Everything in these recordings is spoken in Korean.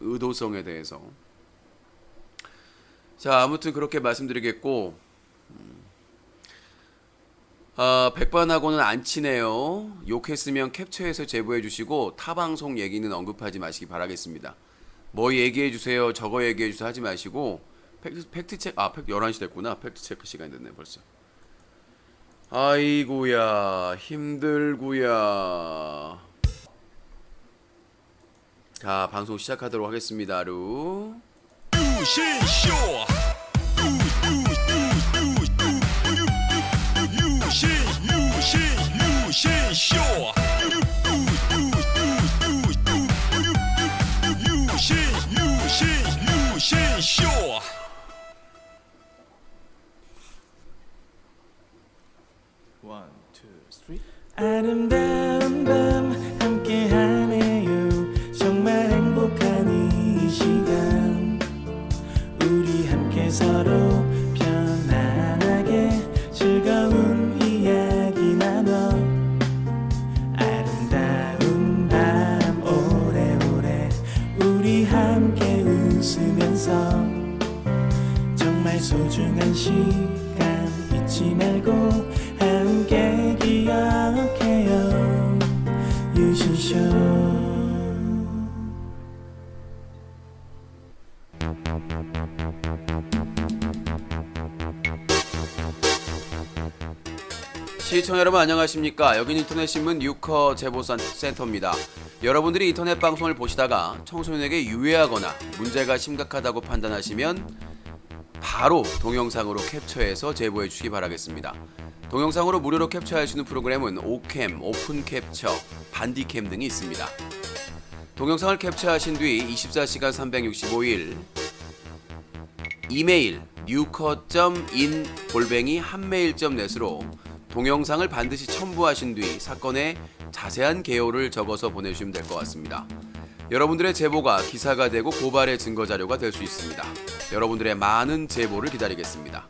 의도성에 대해서. 자, 아무튼 그렇게 말씀드리겠고, 백반하고는 안 친해요. 욕했으면 캡처해서 제보해 주시고 타 방송 얘기는 언급하지 마시기 바라겠습니다. 뭐 얘기해 주세요, 저거 얘기해 주세요 하지 마시고 팩트 체크. 11시 됐구나. 팩트 체크 시간이 됐네 벌써. 아이고야 힘들구야. 자, 방송 시작하도록 하겠습니다. 루 아름다운 밤 함께하네요. 정말 행복한 이 시간 우리 함께 서로 편안하게 즐거운 이야기 나눠 아름다운 밤 오래오래 우리 함께 웃으면서 정말 소중한 시간 잊지 말고 함께 기억해요. 유신쇼. 시청자 여러분 안녕하십니까. 여기는 인터넷신문 뉴커 제보센터입니다. 여러분들이 인터넷 방송을 보시다가 청소년에게 유해하거나 문제가 심각하다고 판단하시면 바로 동영상으로 캡처해서 제보해 주시기 바라겠습니다. 동영상으로 무료로 캡처할 수 있는 프로그램은 오캠, 오픈캡처, 반디캠 등이 있습니다. 동영상을 캡처하신 뒤 24시간 365일 이메일 newco.in@한메일.net으로 동영상을 반드시 첨부하신 뒤 사건의 자세한 개요를 적어서 보내주시면 될 것 같습니다. 여러분들의 제보가 기사가 되고 고발의 증거 자료가 될 수 있습니다. 여러분들의 많은 제보를 기다리겠습니다.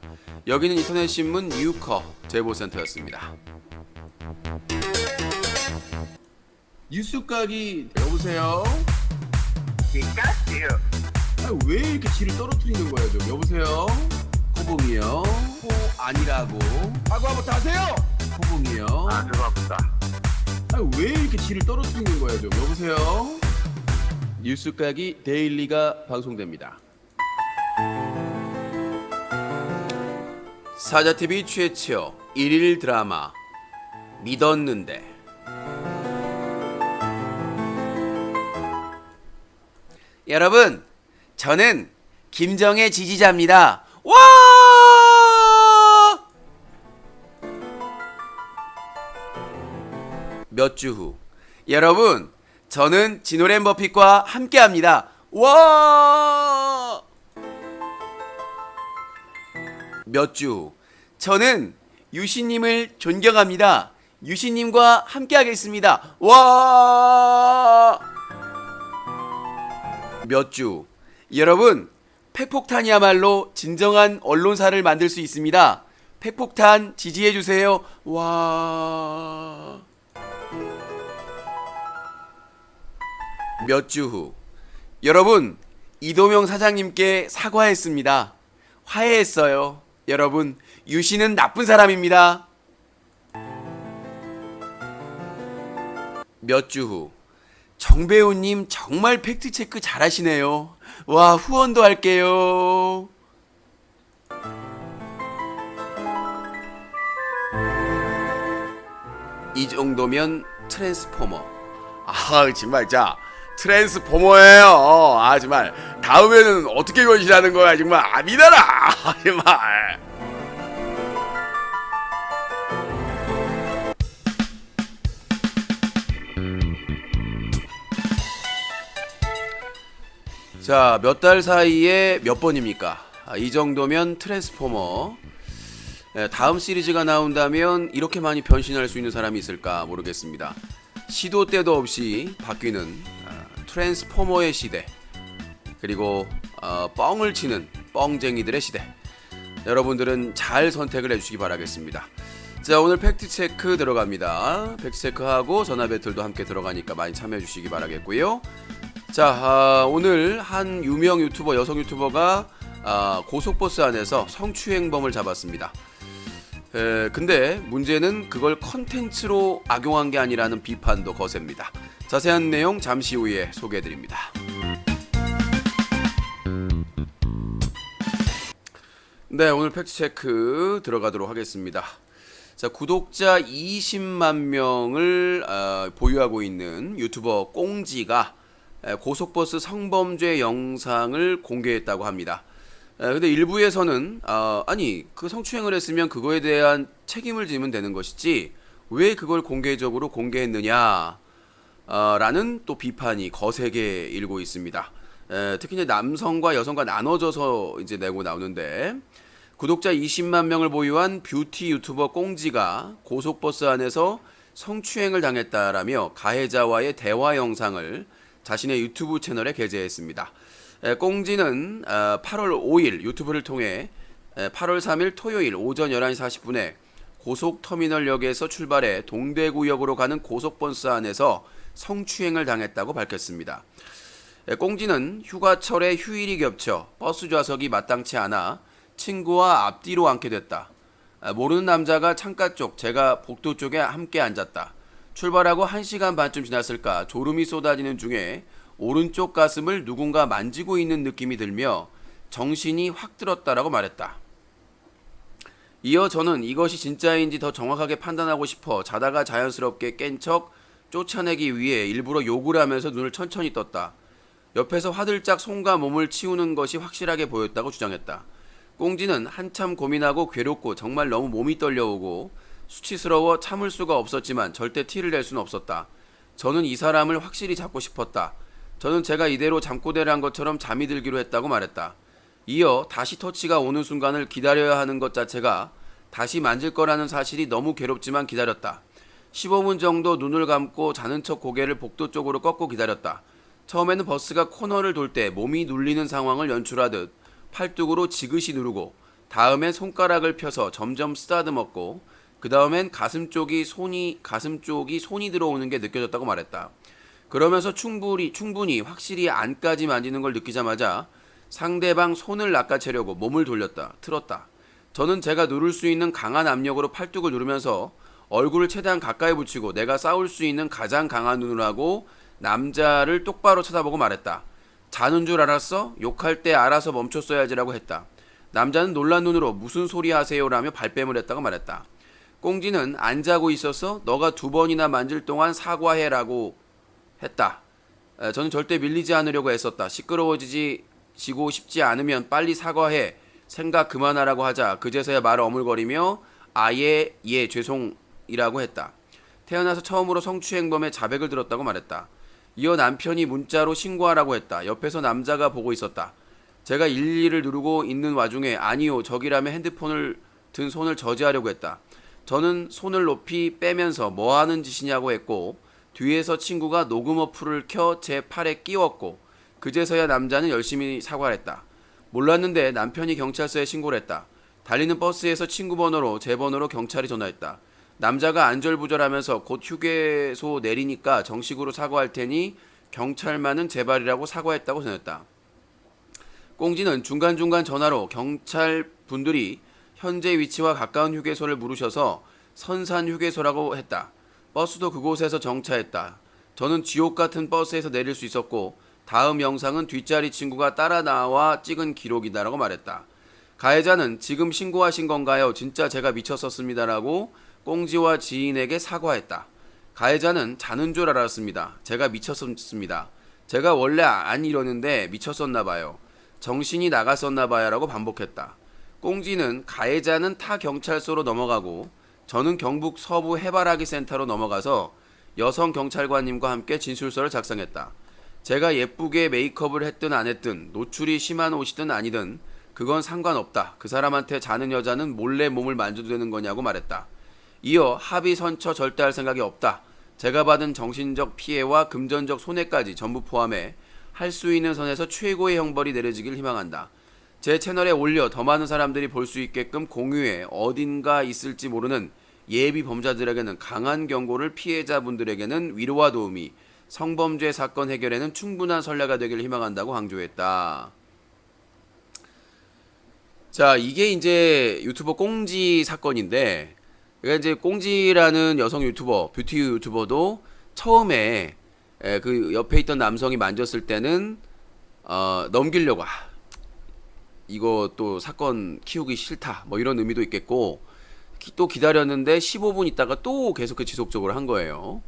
여기는 인터넷신문 뉴커 제보센터였습니다. 뉴스까기 여보세요? 왜 이렇게 지를 떨어뜨리는 거야 좀. 여보세요? 호봉이요? 아니라고. 한번 다세요. 호봉이요? 죄송합니다. 왜 이렇게 지를 떨어뜨리는 거야 좀. 여보세요? 뉴스까기 데일리가 방송됩니다. 사자TV 최초 1일 드라마 믿었는데. 여러분, 저는 김정의 지지자입니다. 와! 몇 주 후, 여러분, 저는 진오랜 버핏과 함께합니다. 와! 몇 주 후, 저는 유신님을 존경합니다. 유신님과 함께하겠습니다. 와! 몇 주 후, 여러분, 핵폭탄이야말로 진정한 언론사를 만들 수 있습니다. 핵폭탄 지지해주세요. 와. 몇 주 후, 여러분, 이도명 사장님께 사과했습니다. 화해했어요. 여러분, 유씨는 나쁜 사람입니다. 몇 주 후, 정배우님 정말 팩트체크 잘하시네요. 와, 후원도 할게요. 이 정도면 트랜스포머. 정말 자, 트랜스포머예요. 정말 다음에는 어떻게 변신하는 거야 정말. 믿어라 정말. 자, 몇 달 사이에 몇 번입니까? 이 정도면 트랜스포머. 다음 시리즈가 나온다면 이렇게 많이 변신할 수 있는 사람이 있을까 모르겠습니다. 시도 때도 없이 바뀌는 트랜스포머의 시대, 그리고 뻥을 치는 뻥쟁이들의 시대. 여러분들은 잘 선택을 해주시기 바라겠습니다. 자, 오늘 팩트체크 들어갑니다. 팩트체크하고 전화 배틀도 함께 들어가니까 많이 참여해 주시기 바라겠고요. 자, 오늘 한 유명 유튜버, 여성 유튜버가 고속버스 안에서 성추행범을 잡았습니다. 근데 문제는 그걸 컨텐츠로 악용한 게 아니라는 비판도 거셉니다. 자세한 내용 잠시 후에 소개해드립니다. 네, 오늘 팩트체크 들어가도록 하겠습니다. 자, 구독자 20만 명을 보유하고 있는 유튜버 꽁지가 고속버스 성범죄 영상을 공개했다고 합니다. 근데 일부에서는 아니 그 성추행을 했으면 그거에 대한 책임을 지면 되는 것이지 왜 그걸 공개적으로 공개했느냐 라는 또 비판이 거세게 일고 있습니다. 특히 이제 남성과 여성과 나눠져서 이제 내고 나오는데, 구독자 20만 명을 보유한 뷰티 유튜버 꽁지가 고속버스 안에서 성추행을 당했다라며 가해자와의 대화 영상을 자신의 유튜브 채널에 게재했습니다. 꽁지는 8월 5일 유튜브를 통해 8월 3일 토요일 오전 11시 40분에 고속터미널역에서 출발해 동대구역으로 가는 고속버스 안에서 성추행을 당했다고 밝혔습니다. 꽁지는 휴가철에 휴일이 겹쳐 버스 좌석이 마땅치 않아 친구와 앞뒤로 앉게 됐다. 모르는 남자가 창가 쪽, 제가 복도 쪽에 함께 앉았다. 출발하고 1시간 반쯤 지났을까 졸음이 쏟아지는 중에 오른쪽 가슴을 누군가 만지고 있는 느낌이 들며 정신이 확 들었다라고 말했다. 이어 저는 이것이 진짜인지 더 정확하게 판단하고 싶어 자다가 자연스럽게 깬 척 쫓아내기 위해 일부러 욕을 하면서 눈을 천천히 떴다. 옆에서 화들짝 손과 몸을 치우는 것이 확실하게 보였다고 주장했다. 꽁지는 한참 고민하고 괴롭고 정말 너무 몸이 떨려오고 수치스러워 참을 수가 없었지만 절대 티를 낼 수는 없었다. 저는 이 사람을 확실히 잡고 싶었다. 저는 제가 이대로 잠꼬대를 한 것처럼 잠이 들기로 했다고 말했다. 이어 다시 터치가 오는 순간을 기다려야 하는 것 자체가 다시 만질 거라는 사실이 너무 괴롭지만 기다렸다. 15분 정도 눈을 감고 자는 척 고개를 복도 쪽으로 꺾고 기다렸다. 처음에는 버스가 코너를 돌 때 몸이 눌리는 상황을 연출하듯 팔뚝으로 지그시 누르고, 다음엔 손가락을 펴서 점점 쓰다듬었고, 그 다음엔 가슴 쪽이 손이 들어오는 게 느껴졌다고 말했다. 그러면서 충분히 확실히 안까지 만지는 걸 느끼자마자 상대방 손을 낚아채려고 몸을 틀었다. 저는 제가 누를 수 있는 강한 압력으로 팔뚝을 누르면서 얼굴을 최대한 가까이 붙이고 내가 싸울 수 있는 가장 강한 눈을 하고 남자를 똑바로 쳐다보고 말했다. 자는 줄 알았어? 욕할 때 알아서 멈췄어야지라고 했다. 남자는 놀란 눈으로 무슨 소리 하세요라며 발뺌을 했다고 말했다. 꽁지는 안 자고 있었어? 너가 2번이나 만질 동안 사과해라고 했다. 저는 절대 밀리지 않으려고 애썼다. 시끄러워지고 싶지 않으면 빨리 사과해. 생각 그만하라고 하자. 그제서야 말을 어물거리며 아예 죄송이라고 했다. 태어나서 처음으로 성추행범의 자백을 들었다고 말했다. 이어 남편이 문자로 신고하라고 했다. 옆에서 남자가 보고 있었다. 제가 112를 누르고 있는 와중에 아니요, 저기라며 핸드폰을 든 손을 저지하려고 했다. 저는 손을 높이 빼면서 뭐 하는 짓이냐고 했고, 뒤에서 친구가 녹음 어플을 켜 제 팔에 끼웠고, 그제서야 남자는 열심히 사과를 했다. 몰랐는데 남편이 경찰서에 신고를 했다. 달리는 버스에서 친구 번호로 제 번호로 경찰이 전화했다. 남자가 안절부절하면서 곧 휴게소 내리니까 정식으로 사과할 테니 경찰만은 제발이라고 사과했다고 전했다. 꽁지는 중간중간 전화로 경찰 분들이 현재 위치와 가까운 휴게소를 물으셔서 선산 휴게소라고 했다. 버스도 그곳에서 정차했다. 저는 지옥 같은 버스에서 내릴 수 있었고, 다음 영상은 뒷자리 친구가 따라 나와 찍은 기록이다라고 말했다. 가해자는 지금 신고하신 건가요? 진짜 제가 미쳤었습니다라고 꽁지와 지인에게 사과했다. 가해자는 자는 줄 알았습니다. 제가 미쳤었습니다. 제가 원래 안 이러는데 미쳤었나봐요. 정신이 나갔었나봐요 라고 반복했다. 꽁지는 가해자는 타 경찰서로 넘어가고 저는 경북 서부 해바라기 센터로 넘어가서 여성 경찰관님과 함께 진술서를 작성했다. 제가 예쁘게 메이크업을 했든 안 했든 노출이 심한 옷이든 아니든 그건 상관없다. 그 사람한테 자는 여자는 몰래 몸을 만져도 되는 거냐고 말했다. 이어 합의 선처 절대 할 생각이 없다. 제가 받은 정신적 피해와 금전적 손해까지 전부 포함해 할 수 있는 선에서 최고의 형벌이 내려지길 희망한다. 제 채널에 올려 더 많은 사람들이 볼 수 있게끔 공유해 어딘가 있을지 모르는 예비 범자들에게는 강한 경고를, 피해자분들에게는 위로와 도움이, 성범죄 사건 해결에는 충분한 선례가 되기를 희망한다고 강조했다. 자, 이게 이제 유튜버 꽁지 사건인데, 그러니까 이제 꽁지라는 여성 유튜버, 뷰티 유튜버도 처음에 그 옆에 있던 남성이 만졌을 때는 넘기려고 이거 또 사건 키우기 싫다 뭐 이런 의미도 있겠고, 또 기다렸는데 15분 있다가 또 계속 지속적으로 한 거예요.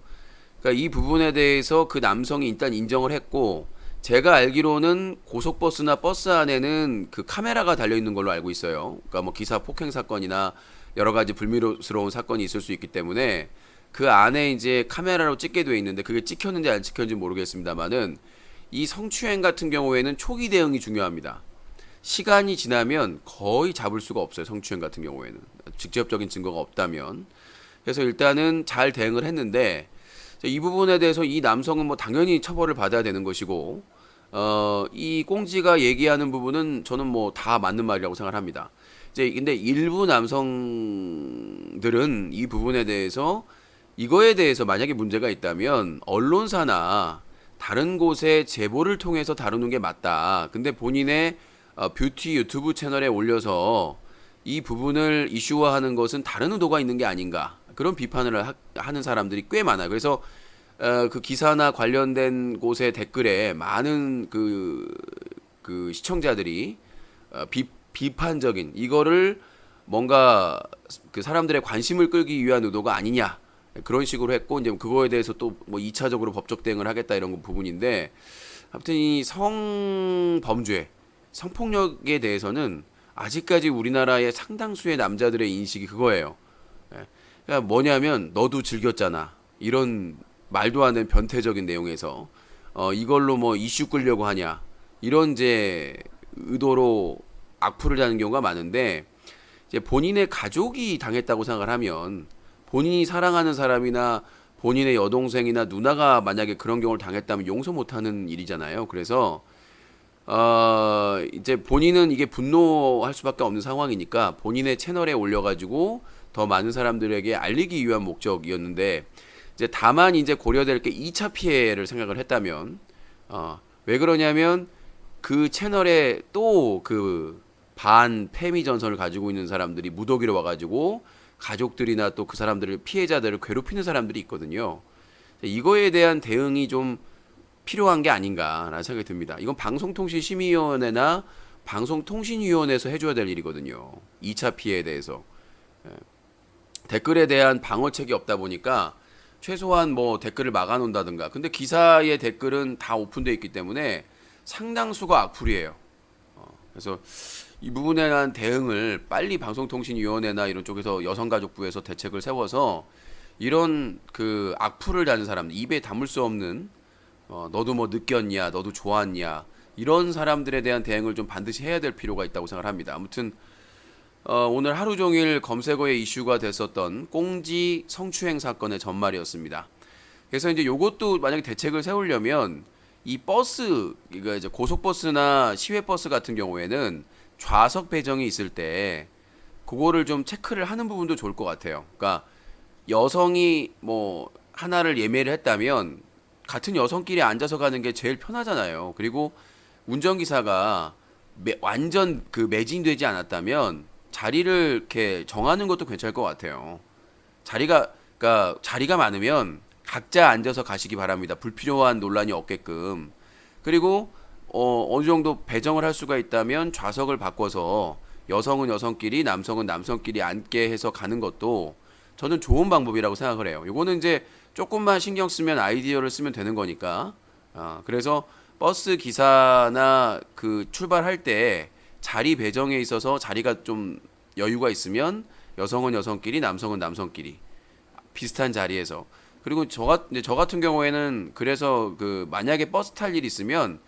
그러니까 이 부분에 대해서 그 남성이 일단 인정을 했고, 제가 알기로는 고속버스나 버스 안에는 그 카메라가 달려 있는 걸로 알고 있어요. 그러니까 뭐 기사 폭행 사건이나 여러 가지 불미스러운 사건이 있을 수 있기 때문에 그 안에 이제 카메라로 찍게 돼 있는데, 그게 찍혔는지 안 찍혔는지 모르겠습니다만은 이 성추행 같은 경우에는 초기 대응이 중요합니다. 시간이 지나면 거의 잡을 수가 없어요. 성추행 같은 경우에는 직접적인 증거가 없다면. 그래서 일단은 잘 대응을 했는데, 이 부분에 대해서 이 남성은 뭐 당연히 처벌을 받아야 되는 것이고, 이 꽁지가 얘기하는 부분은 저는 뭐 다 맞는 말이라고 생각을 합니다. 이제 근데 일부 남성들은 이 부분에 대해서, 이거에 대해서 만약에 문제가 있다면 언론사나 다른 곳에 제보를 통해서 다루는 게 맞다. 근데 본인의 뷰티 유튜브 채널에 올려서 이 부분을 이슈화하는 것은 다른 의도가 있는 게 아닌가, 그런 비판을 하는 사람들이 꽤 많아요. 그래서 그 기사나 관련된 곳의 댓글에 많은 그 시청자들이 비판적인, 이거를 뭔가 그 사람들의 관심을 끌기 위한 의도가 아니냐, 그런 식으로 했고, 이제 그거에 대해서 또 뭐 2차적으로 법적 대응을 하겠다 이런 부분인데, 아무튼 이 성범죄, 성폭력에 대해서는 아직까지 우리나라의 상당수의 남자들의 인식이 그거예요. 그러니까 뭐냐면 너도 즐겼잖아, 이런 말도 안 되는 변태적인 내용에서 이걸로 뭐 이슈 끌려고 하냐, 이런 이제 의도로 악플을 다는 경우가 많은데, 이제 본인의 가족이 당했다고 생각을 하면, 본인이 사랑하는 사람이나 본인의 여동생이나 누나가 만약에 그런 경우를 당했다면 용서 못하는 일이잖아요. 그래서 이제 본인은 이게 분노할 수밖에 없는 상황이니까 본인의 채널에 올려가지고 더 많은 사람들에게 알리기 위한 목적이었는데, 이제 다만 이제 고려될 게 2차 피해를 생각을 했다면, 왜 그러냐면 그 채널에 또 그 반페미 전선을 가지고 있는 사람들이 무더기로 와가지고 가족들이나 또 그 사람들을, 피해자들을 괴롭히는 사람들이 있거든요. 이거에 대한 대응이 좀 필요한 게 아닌가라는 생각이 듭니다. 이건 방송통신심의위원회나 방송통신위원회에서 해줘야 될 일이거든요. 2차 피해에 대해서. 댓글에 대한 방어책이 없다 보니까 최소한 뭐 댓글을 막아놓는다든가. 근데 기사의 댓글은 다 오픈되어 있기 때문에 상당수가 악플이에요. 그래서 이 부분에 대한 대응을 빨리 방송통신위원회나 이런 쪽에서, 여성가족부에서 대책을 세워서 이런 그 악플을 다는 사람들, 입에 담을 수 없는 너도 뭐 느꼈냐, 너도 좋았냐, 이런 사람들에 대한 대응을 좀 반드시 해야 될 필요가 있다고 생각을 합니다. 아무튼 오늘 하루 종일 검색어에 이슈가 됐었던 꽁지 성추행 사건의 전말이었습니다. 그래서 이제 요것도 만약에 대책을 세우려면 이 버스, 그러니까 이제 고속버스나 시외버스 같은 경우에는 좌석 배정이 있을 때 그거를 좀 체크를 하는 부분도 좋을 것 같아요. 그러니까 여성이 뭐 하나를 예매를 했다면 같은 여성끼리 앉아서 가는 게 제일 편하잖아요. 그리고 운전기사가 완전 그 매진되지 않았다면 자리를 이렇게 정하는 것도 괜찮을 것 같아요. 그러니까 자리가 많으면 각자 앉아서 가시기 바랍니다. 불필요한 논란이 없게끔. 그리고 어느 정도 배정을 할 수가 있다면 좌석을 바꿔서 여성은 여성끼리, 남성은 남성끼리 앉게 해서 가는 것도 저는 좋은 방법이라고 생각을 해요. 요거는 이제 조금만 신경 쓰면, 아이디어를 쓰면 되는 거니까. 그래서 버스 기사나 그 출발할 때 자리 배정에 있어서 자리가 좀 여유가 있으면 여성은 여성끼리, 남성은 남성끼리 비슷한 자리에서. 그리고 저 같은 경우에는 그래서 그 만약에 버스 탈 일 있으면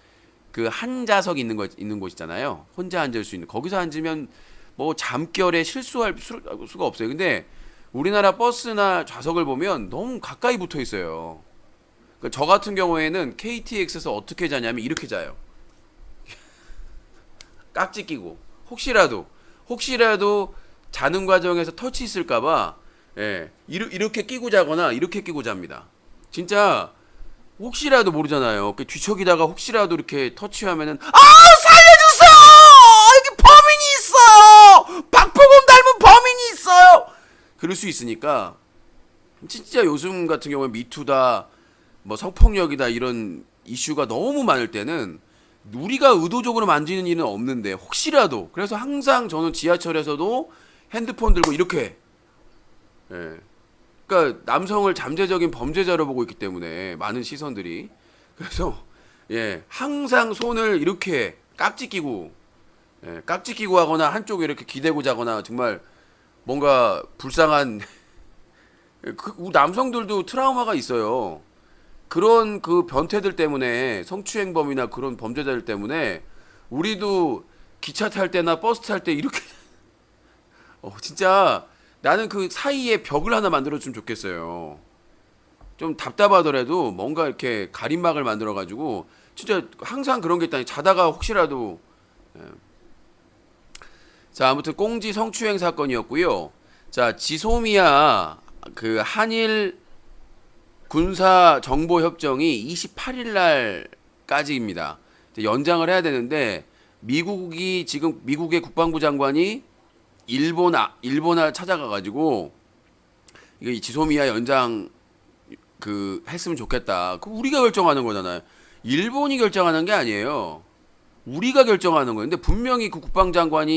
그 한 좌석 있는 곳 있잖아요. 혼자 앉을 수 있는, 거기서 앉으면 뭐 잠결에 실수할 수가 없어요. 근데 우리나라 버스나 좌석을 보면 너무 가까이 붙어 있어요. 그러니까 저 같은 경우에는 KTX에서 어떻게 자냐면 이렇게 자요. 깍지 끼고, 혹시라도 자는 과정에서 터치 있을까봐 이렇게 끼고 자거나 이렇게 끼고 잡니다. 진짜 혹시라도 모르잖아요. 그 뒤척이다가 혹시라도 이렇게 터치하면은 살려주세요! 여기 범인이 있어요! 박보검 닮은 범인이 있어요! 그럴 수 있으니까 진짜 요즘 같은 경우에 미투다 뭐 성폭력이다 이런 이슈가 너무 많을 때는 우리가 의도적으로 만지는 일은 없는데 혹시라도 그래서 항상 저는 지하철에서도 핸드폰 들고 이렇게 그러니까 남성을 잠재적인 범죄자로 보고 있기 때문에 많은 시선들이 그래서 항상 손을 이렇게 깍지 끼고 하거나 한쪽에 이렇게 기대고 자거나 정말 뭔가 불쌍한 남성들도 트라우마가 있어요. 그런 그 변태들 때문에 성추행범이나 그런 범죄자들 때문에 우리도 기차 탈 때나 버스 탈 때 이렇게 진짜 나는 그 사이에 벽을 하나 만들어주면 좋겠어요. 좀 답답하더라도 뭔가 이렇게 가림막을 만들어가지고 진짜 항상 그런 게 있다니 자다가 혹시라도 자 아무튼 꽁지 성추행 사건이었고요. 자 지소미아 그 한일 군사 정보 협정이 28일 날까지입니다. 연장을 해야 되는데 미국의 국방부 장관이 일본을 찾아가 가지고 이거 지소미아 연장 그 했으면 좋겠다. 그 우리가 결정하는 거잖아요. 일본이 결정하는 게 아니에요. 우리가 결정하는 거예요. 근데 분명히 그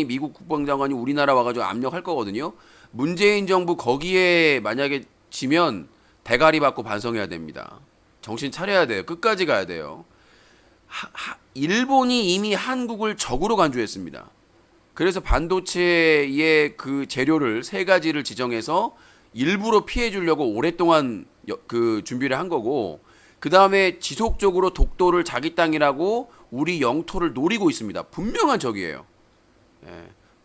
미국 국방장관이 우리나라 와가지고 압력할 거거든요. 문재인 정부 거기에 만약에 지면 대가리 받고 반성해야 됩니다. 정신 차려야 돼요. 끝까지 가야 돼요. 일본이 이미 한국을 적으로 간주했습니다. 그래서 반도체의 그 재료를 3가지를 지정해서 일부러 피해 주려고 오랫동안 그 준비를 한 거고 그 다음에 지속적으로 독도를 자기 땅이라고 우리 영토를 노리고 있습니다. 분명한 적이에요.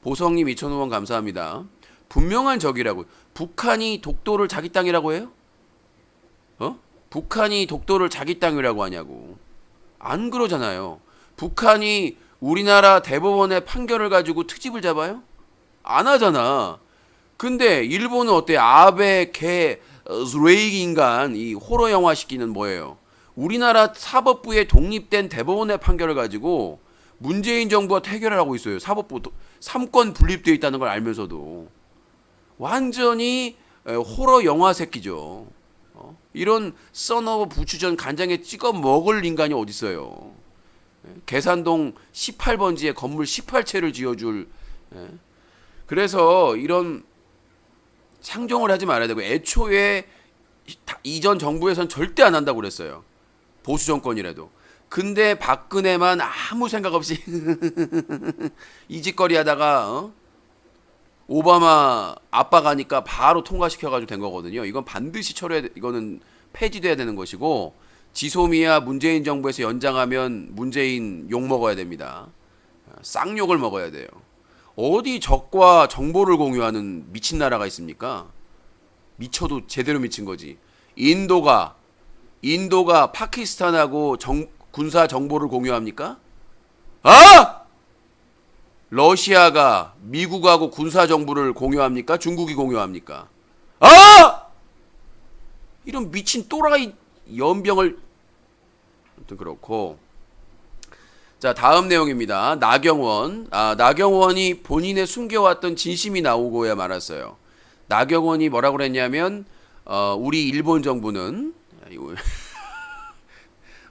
보성님 2,000원 감사합니다. 분명한 적이라고. 북한이 독도를 자기 땅이라고 해요? 북한이 독도를 자기 땅이라고 하냐고. 안 그러잖아요. 북한이 우리나라 대법원의 판결을 가지고 트집을 잡아요? 안 하잖아. 근데 일본은 어때? 아베 스레이기 인간 이 호러 영화 시키는 뭐예요? 우리나라 사법부에 독립된 대법원의 판결을 가지고 문재인 정부가 태결을 하고 있어요. 사법부 3권 분립되어 있다는 걸 알면서도 완전히 호러 영화 새끼죠. 이런 써너버 부추전 간장에 찍어 먹을 인간이 어딨어요. 계산동 18번지에 건물 18채를 지어줄. 그래서 이런 상정을 하지 말아야 되고 애초에 이전 정부에선 절대 안 한다고 그랬어요. 보수 정권이라도. 근데 박근혜만 아무 생각 없이 이 짓거리 하다가 오바마 아빠 가니까 바로 통과시켜가지고 된 거거든요. 이건 반드시 이거는 폐지돼야 되는 것이고 지소미아 문재인 정부에서 연장하면 문재인 욕 먹어야 됩니다. 쌍욕을 먹어야 돼요. 어디 적과 정보를 공유하는 미친 나라가 있습니까? 미쳐도 제대로 미친 거지. 인도가 파키스탄하고 군사 정보를 공유합니까? 러시아가 미국하고 군사 정보를 공유합니까? 중국이 공유합니까? 이런 미친 또라이 연병을. 아무튼 그렇고. 자, 다음 내용입니다. 나경원이 본인의 숨겨왔던 진심이 나오고야 말았어요. 나경원이 뭐라고 그랬냐면 우리 일본 정부는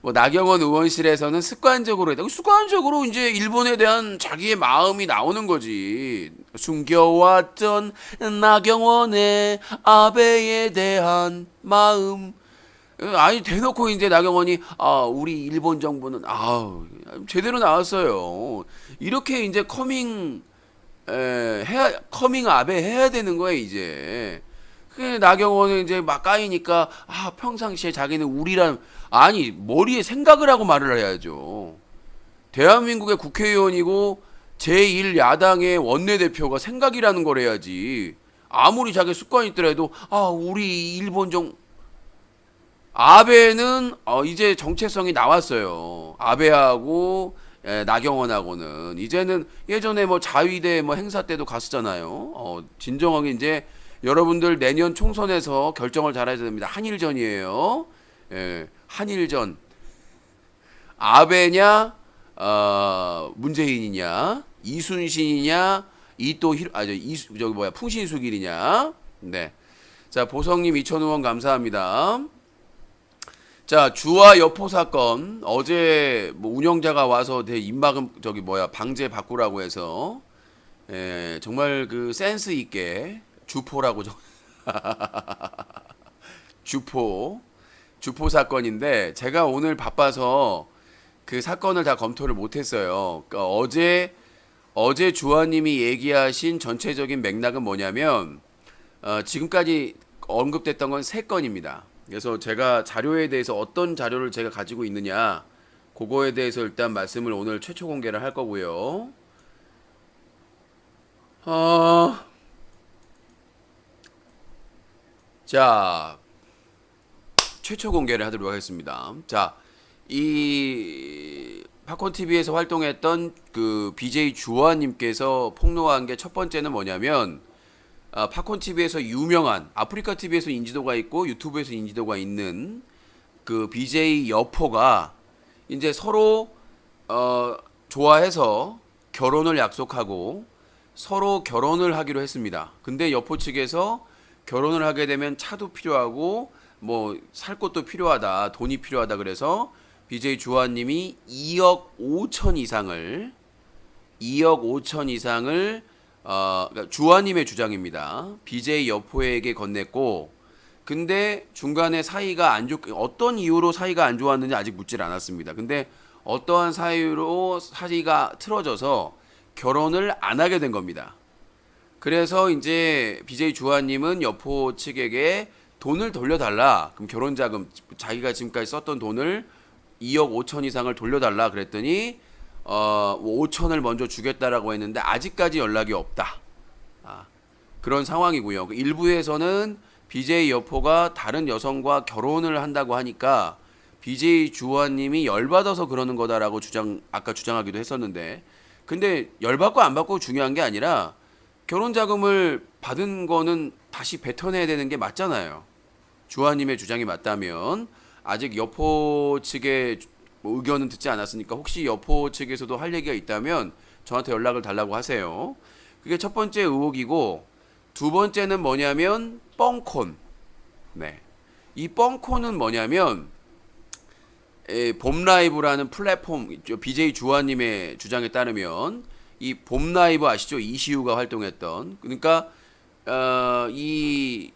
뭐 나경원 의원실에서는 습관적으로 이제 일본에 대한 자기의 마음이 나오는 거지. 숨겨왔던 나경원의 아베에 대한 마음. 아니 대놓고 이제 나경원이 우리 일본 정부는 제대로 나왔어요. 이렇게 이제 커밍 아베 해야 되는 거예요 이제. 나경원은 이제 막 까이니까 평상시에 자기는 우리란 아니 머리에 생각을 하고 말을 해야죠. 대한민국의 국회의원이고 제1야당의 원내대표가 생각이라는 걸 해야지. 아무리 자기 습관이 있더라도 우리 일본 아베는 이제 정체성이 나왔어요. 아베하고 나경원하고는 이제는 예전에 뭐 자위대 뭐 행사 때도 갔었잖아요. 진정하게 이제 여러분들 내년 총선에서 결정을 잘해야 됩니다. 한일전이에요. 한일전 아베냐 문재인이냐 이순신이냐 풍신수길이냐. 네. 자, 보성님 2,000원 감사합니다. 자, 주화 여포 사건 어제 뭐 운영자가 와서 입막음 방제 바꾸라고 해서 정말 그 센스 있게 주포라고 주포 사건인데 제가 오늘 바빠서 그 사건을 다 검토를 못했어요. 그러니까 어제 주화님이 얘기하신 전체적인 맥락은 뭐냐면 지금까지 언급됐던 건 3건입니다. 그래서 제가 자료에 대해서 어떤 자료를 제가 가지고 있느냐 그거에 대해서 일단 말씀을 오늘 최초 공개를 할 거고요. 자, 최초 공개를 하도록 하겠습니다. 자, 이 팝콘 TV에서 활동했던 그 BJ 주화님께서 폭로한 게 첫 번째는 뭐냐면 팝콘 TV에서 유명한 아프리카 TV에서 인지도가 있고 유튜브에서 인지도가 있는 그 BJ 여포가 이제 서로 좋아해서 결혼을 약속하고 서로 결혼을 하기로 했습니다. 근데 여포 측에서 결혼을 하게 되면 차도 필요하고 뭐 살 것도 필요하다, 돈이 필요하다 그래서 BJ 주화님이 2억 5천 이상을 그러니까 주화님의 주장입니다. BJ 여포에게 건넸고, 근데 중간에 사이가 어떤 이유로 사이가 안 좋았는지 아직 묻질 않았습니다. 근데 어떠한 사유로 사이가 틀어져서 결혼을 안 하게 된 겁니다. 그래서 이제 BJ 주화님은 여포 측에게 돈을 돌려달라. 그럼 결혼자금 자기가 지금까지 썼던 돈을 2억 5천 이상을 돌려달라 그랬더니 5천을 먼저 주겠다라고 했는데 아직까지 연락이 없다. 그런 상황이고요. 일부에서는 BJ 여포가 다른 여성과 결혼을 한다고 하니까 BJ 주화님이 열받아서 그러는 거다라고 아까 주장하기도 했었는데, 근데 열받고 안 받고 중요한 게 아니라 결혼 자금을 받은 거는 다시 뱉어내야 되는 게 맞잖아요. 주화님의 주장이 맞다면. 아직 여포 측의 의견은 듣지 않았으니까 혹시 여포 측에서도 할 얘기가 있다면 저한테 연락을 달라고 하세요. 그게 첫 번째 의혹이고, 두 번째는 뭐냐면 뻥콘. 네. 이 뻥콘은 뭐냐면 봄라이브라는 플랫폼, BJ 주화님의 주장에 따르면 이 봄라이브 아시죠? 이시우가 활동했던. 그러니까 이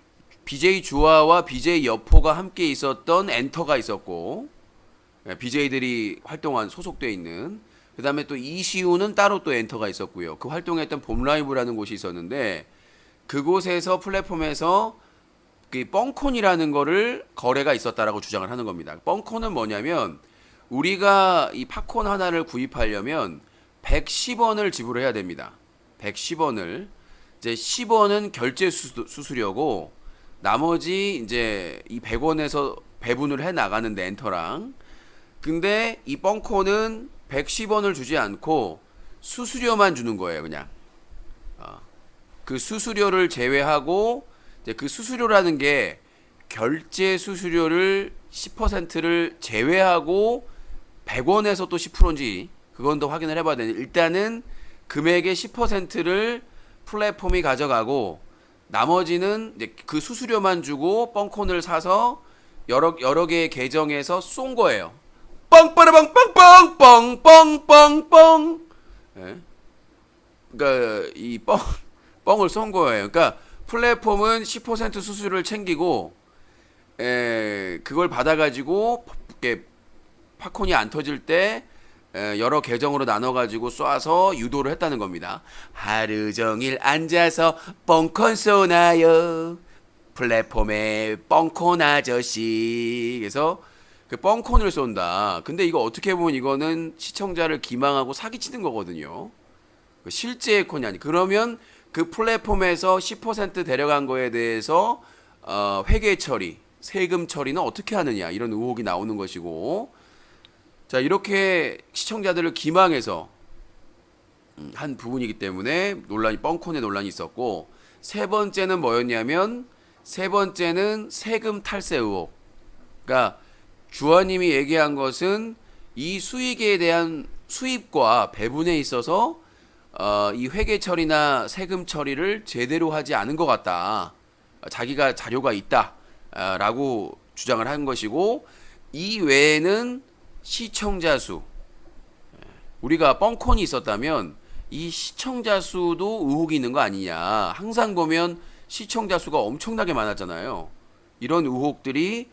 BJ 주화와 BJ 여포가 함께 있었던 엔터가 있었고, BJ들이 활동한 소속돼 있는, 그 다음에 또 이시우는 따로 또 엔터가 있었고요. 그 활동했던 봄라이브라는 곳이 있었는데 그곳에서 플랫폼에서 그 뻥콘이라는 거를 거래가 있었다라고 주장을 하는 겁니다. 뻥콘은 뭐냐면 우리가 이 팝콘 하나를 구입하려면 110원을 지불해야 됩니다. 110원을 이제 10원은 결제 수수료고 나머지 이제 이 100원에서 배분을 해 나가는데 엔터랑. 근데 이 뻥콘은 110원을 주지 않고 수수료만 주는 거예요, 그냥. 그 수수료를 제외하고 이제 그 수수료라는 게 결제 수수료를 10%를 제외하고 100원에서 또 10%인지 그건 더 확인을 해봐야 되는데, 일단은 금액의 10%를 플랫폼이 가져가고 나머지는 이제 그 수수료만 주고 뻥콘을 사서 여러 개의 계정에서 쏜 거예요. 뻥빠라빵빵빵빵빵빵빵. 예. 그러니까 이 뻥을 쏜 거예요. 그러니까 플랫폼은 10% 수수료를 챙기고 그걸 받아가지고 팝콘이 안 터질 때 여러 계정으로 나눠가지고 쏴서 유도를 했다는 겁니다. 하루 종일 앉아서 뻥콘 쏘나요 플랫폼에 뻥콘 아저씨. 그래서 그 뻥콘을 쏜다. 근데 이거 어떻게 보면 이거는 시청자를 기망하고 사기치는 거거든요. 실제 콘이 아니. 그러면 그 플랫폼에서 10% 데려간 거에 대해서 회계 처리, 세금 처리는 어떻게 하느냐, 이런 의혹이 나오는 것이고, 자, 이렇게 시청자들을 기망해서 한 부분이기 때문에 뻥콘의 논란이 있었고, 세 번째는 뭐였냐면, 세 번째는 세금 탈세 의혹. 그러니까 주화님이 얘기한 것은 이 수익에 대한 수입과 배분에 있어서 이 회계 처리나 세금 처리를 제대로 하지 않은 것 같다. 자기가 자료가 있다라고 주장을 한 것이고, 이 외에는 시청자 수, 우리가 뻥콘이 있었다면 이 시청자 수도 의혹이 있는 거 아니냐. 항상 보면 시청자 수가 엄청나게 많았잖아요. 이런 의혹들이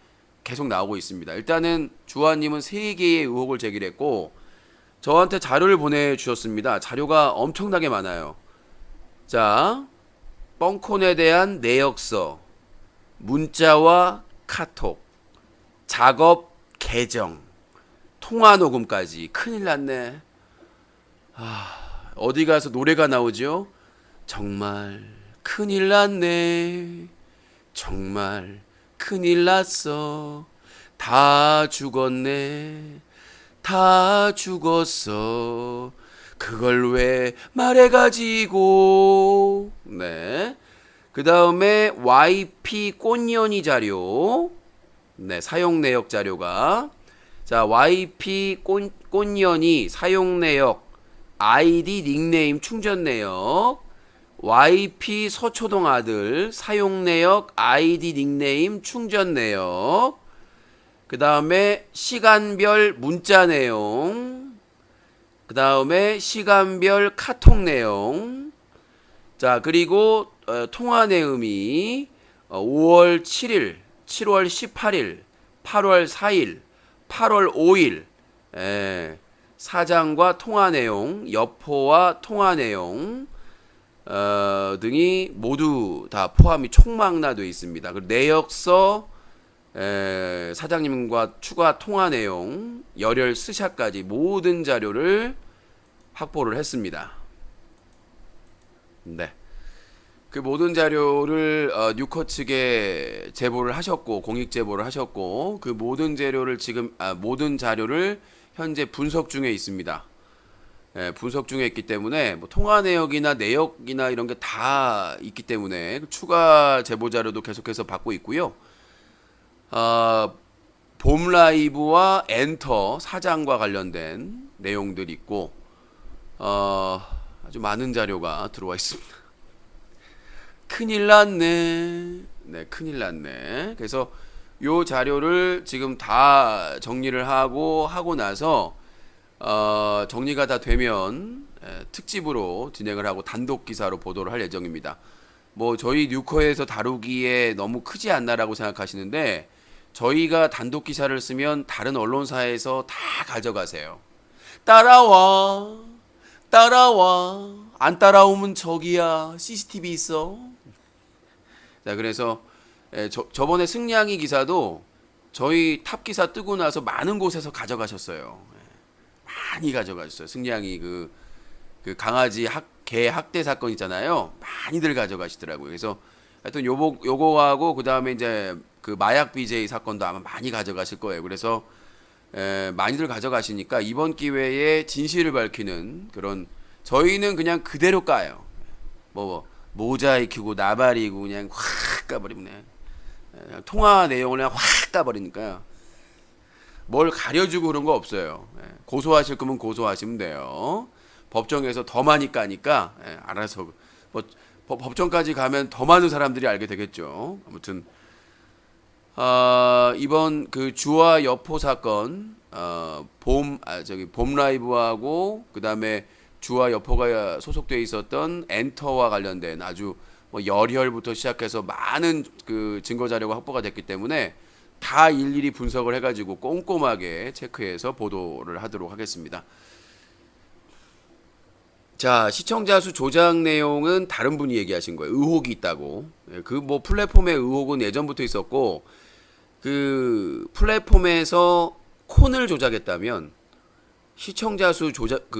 계속 나오고 있습니다. 일단은 주화님은 3개의 의혹을 제기했고, 저한테 자료를 보내주셨습니다. 자료가 엄청나게 많아요. 자, 뻥콘에 대한 내역서, 문자와 카톡, 작업 계정, 통화 녹음까지. 큰일 났네. 어디 가서 노래가 나오죠? 정말 큰일 났네. 정말 큰일 났어. 다 죽었네. 다 죽었어. 그걸 왜 말해가지고. 네. 그 다음에 YP 꽃년이 자료. 네, 사용 내역 자료가. 자, YP 꽃년이 사용 내역, 아이디 닉네임 충전 내역, YP 서초동 아들 사용 내역, 아이디 닉네임 충전 내역, 그 다음에 시간별 문자 내용, 그 다음에 시간별 카톡 내용. 자, 그리고 통화 내음이 5월 7일, 7월 18일, 8월 4일, 8월 5일 사장과 통화 내용, 여포와 통화 내용 등이 모두 다 포함이 총망라되어 있습니다. 그리고 내역서, 사장님과 추가 통화 내용, 열혈 스샷까지 모든 자료를 확보를 했습니다. 네. 그 모든 자료를 뉴커 측에 제보를 하셨고, 공익 제보를 하셨고, 그 모든 자료를 모든 자료를 현재 분석 중에 있습니다. 분석 중에 있기 때문에 뭐 통화 내역이나 내역이나 이런 게 다 있기 때문에 추가 제보 자료도 계속해서 받고 있고요. 봄 라이브와 엔터 사장과 관련된 내용들이 있고, 아주 많은 자료가 들어와 있습니다. 큰일 났네. 네, 큰일 났네. 그래서 요 자료를 지금 다 정리를 하고 나서 정리가 다 되면 특집으로 진행을 하고 단독 기사로 보도를 할 예정입니다. 뭐 저희 뉴커에서 다루기에 너무 크지 않나라고 생각하시는데, 저희가 단독 기사를 쓰면 다른 언론사에서 다 가져가세요. 따라와, 따라와. 안 따라오면 저기야 CCTV 있어. 자, 그래서 저번에 승냥이 기사도 저희 탑 기사 뜨고 나서 많은 곳에서 가져가셨어요. 많이 가져가셨어요. 승냥이 그 강아지 개 학대 사건 있잖아요. 많이들 가져가시더라고요. 그래서 하여튼 요거하고 그 다음에 이제 그 마약 BJ 사건도 아마 많이 가져가실 거예요. 그래서 많이들 가져가시니까 이번 기회에 진실을 밝히는 그런, 저희는 그냥 그대로 까요. 뭐 모자이크고 나발이고 그냥 확 까버리네. 통화 내용을 그냥 확 까버리니까요. 뭘 가려주고 그런 거 없어요. 고소하실 거면 고소하시면 돼요. 법정에서 더 많이 까니까 알아서 뭐 법정까지 가면 더 많은 사람들이 알게 되겠죠. 아무튼 이번 그 주화 여포 사건, 봄 라이브하고 그 다음에 주화 여포가 소속되어 있었던 엔터와 관련된 아주 뭐 열혈부터 시작해서 많은 그 증거 자료가 확보가 됐기 때문에 다 일일이 분석을 해가지고 꼼꼼하게 체크해서 보도를 하도록 하겠습니다. 자, 시청자 수 조작 내용은 다른 분이 얘기하신 거예요. 의혹이 있다고. 그 뭐 플랫폼의 의혹은 예전부터 있었고, 그 플랫폼에서 콘을 조작했다면 시청자 수 조작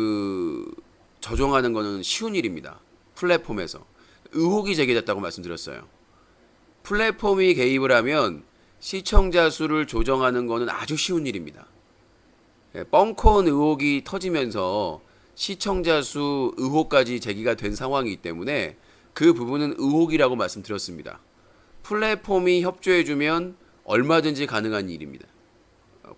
조정하는 거는 쉬운 일입니다. 플랫폼에서 의혹이 제기됐다고 말씀드렸어요. 플랫폼이 개입을 하면 시청자 수를 조정하는 거는 아주 쉬운 일입니다. 뻥콘 의혹이 터지면서 시청자 수 의혹까지 제기가 된 상황이기 때문에 그 부분은 의혹이라고 말씀드렸습니다. 플랫폼이 협조해주면 얼마든지 가능한 일입니다.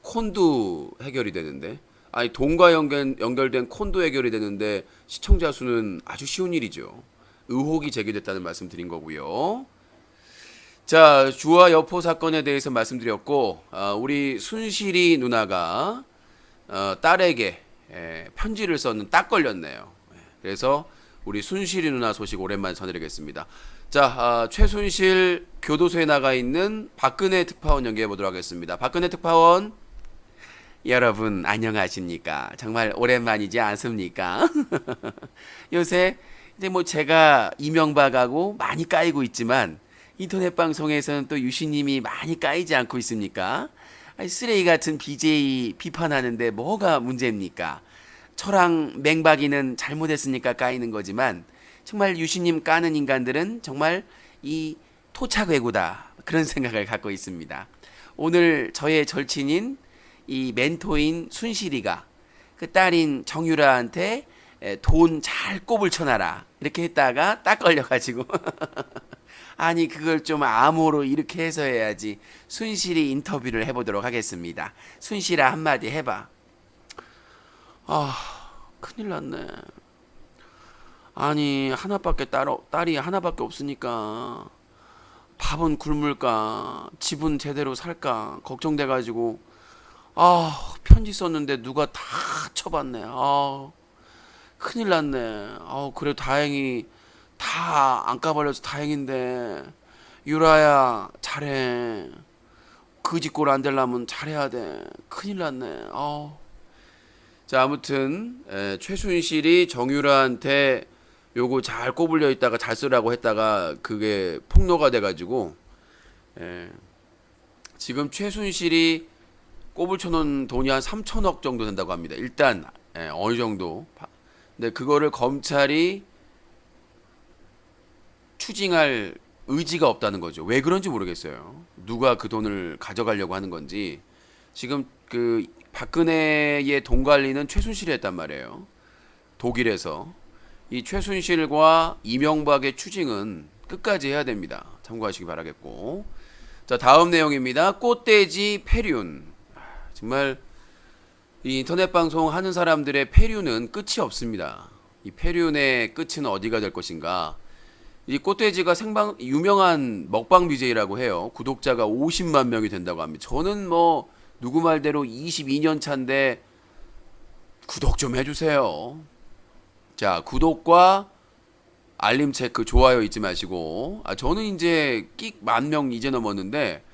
콘도 해결이 되는데, 아니 돈과 연결된 콘도 해결이 되는데 시청자 수는 아주 쉬운 일이죠. 의혹이 제기됐다는 말씀 드린 거고요. 자, 주화 여포 사건에 대해서 말씀드렸고, 우리 순실이 누나가 딸에게 편지를 썼는 딱 걸렸네요. 그래서 우리 순실이 누나 소식 오랜만에 전해드리겠습니다. 자, 최순실 교도소에 나가 있는 박근혜 특파원 연결해 보도록 하겠습니다. 박근혜 특파원, 여러분 안녕하십니까? 정말 오랜만이지 않습니까? 요새 이제 뭐 제가 이명박하고 많이 까이고 있지만 인터넷 방송에서는 또 유시님이 많이 까이지 않고 있습니까? 아니, 쓰레기 같은 BJ 비판하는데 뭐가 문제입니까? 저랑 맹박이는 잘못했으니까 까이는 거지만 정말 유시님 까는 인간들은 정말 이 토착외구다, 그런 생각을 갖고 있습니다. 오늘 저의 절친인 이 멘토인 순실이가 그 딸인 정유라한테 돈 잘 꼽을 쳐놔라 이렇게 했다가 딱 걸려가지고 아니 그걸 좀 암호로 이렇게 해서 해야지. 순실이 인터뷰를 해보도록 하겠습니다. 순실아, 한마디 해봐. 아, 큰일 났네. 아니 딸이 하나밖에 없으니까 밥은 굶을까, 집은 제대로 살까 걱정돼가지고 편지 썼는데 누가 다 쳐봤네. 큰일 났네. 그래도 다행히 다 안 까발려서 다행인데. 유라야, 잘해. 그 짓꼴 안 되려면 잘해야 돼. 큰일 났네. 자, 아무튼 최순실이 정유라한테 요거 잘 꼬불려 있다가 잘 쓰라고 했다가 그게 폭로가 돼가지고 지금 최순실이 꼬불 쳐놓은 돈이 한 3천억 정도 된다고 합니다. 일단 어느 정도. 근데 그거를 검찰이 추징할 의지가 없다는 거죠. 왜 그런지 모르겠어요. 누가 그 돈을 가져가려고 하는 건지. 지금 그 박근혜의 돈 관리는 최순실이 했단 말이에요. 독일에서. 이 최순실과 이명박의 추징은 끝까지 해야 됩니다. 참고하시기 바라겠고. 자, 다음 내용입니다. 꽃돼지 폐륜. 정말 이 인터넷 방송 하는 사람들의 폐륜은 끝이 없습니다. 이 폐륜의 끝은 어디가 될 것인가? 이 꽃돼지가 유명한 먹방 BJ라고 해요. 구독자가 50만 명이 된다고 합니다. 저는 뭐 누구 말대로 22년 차인데 구독 좀 해주세요. 자, 구독과 알림 체크, 좋아요 잊지 마시고. 저는 이제 끽 10,000명 이제 넘었는데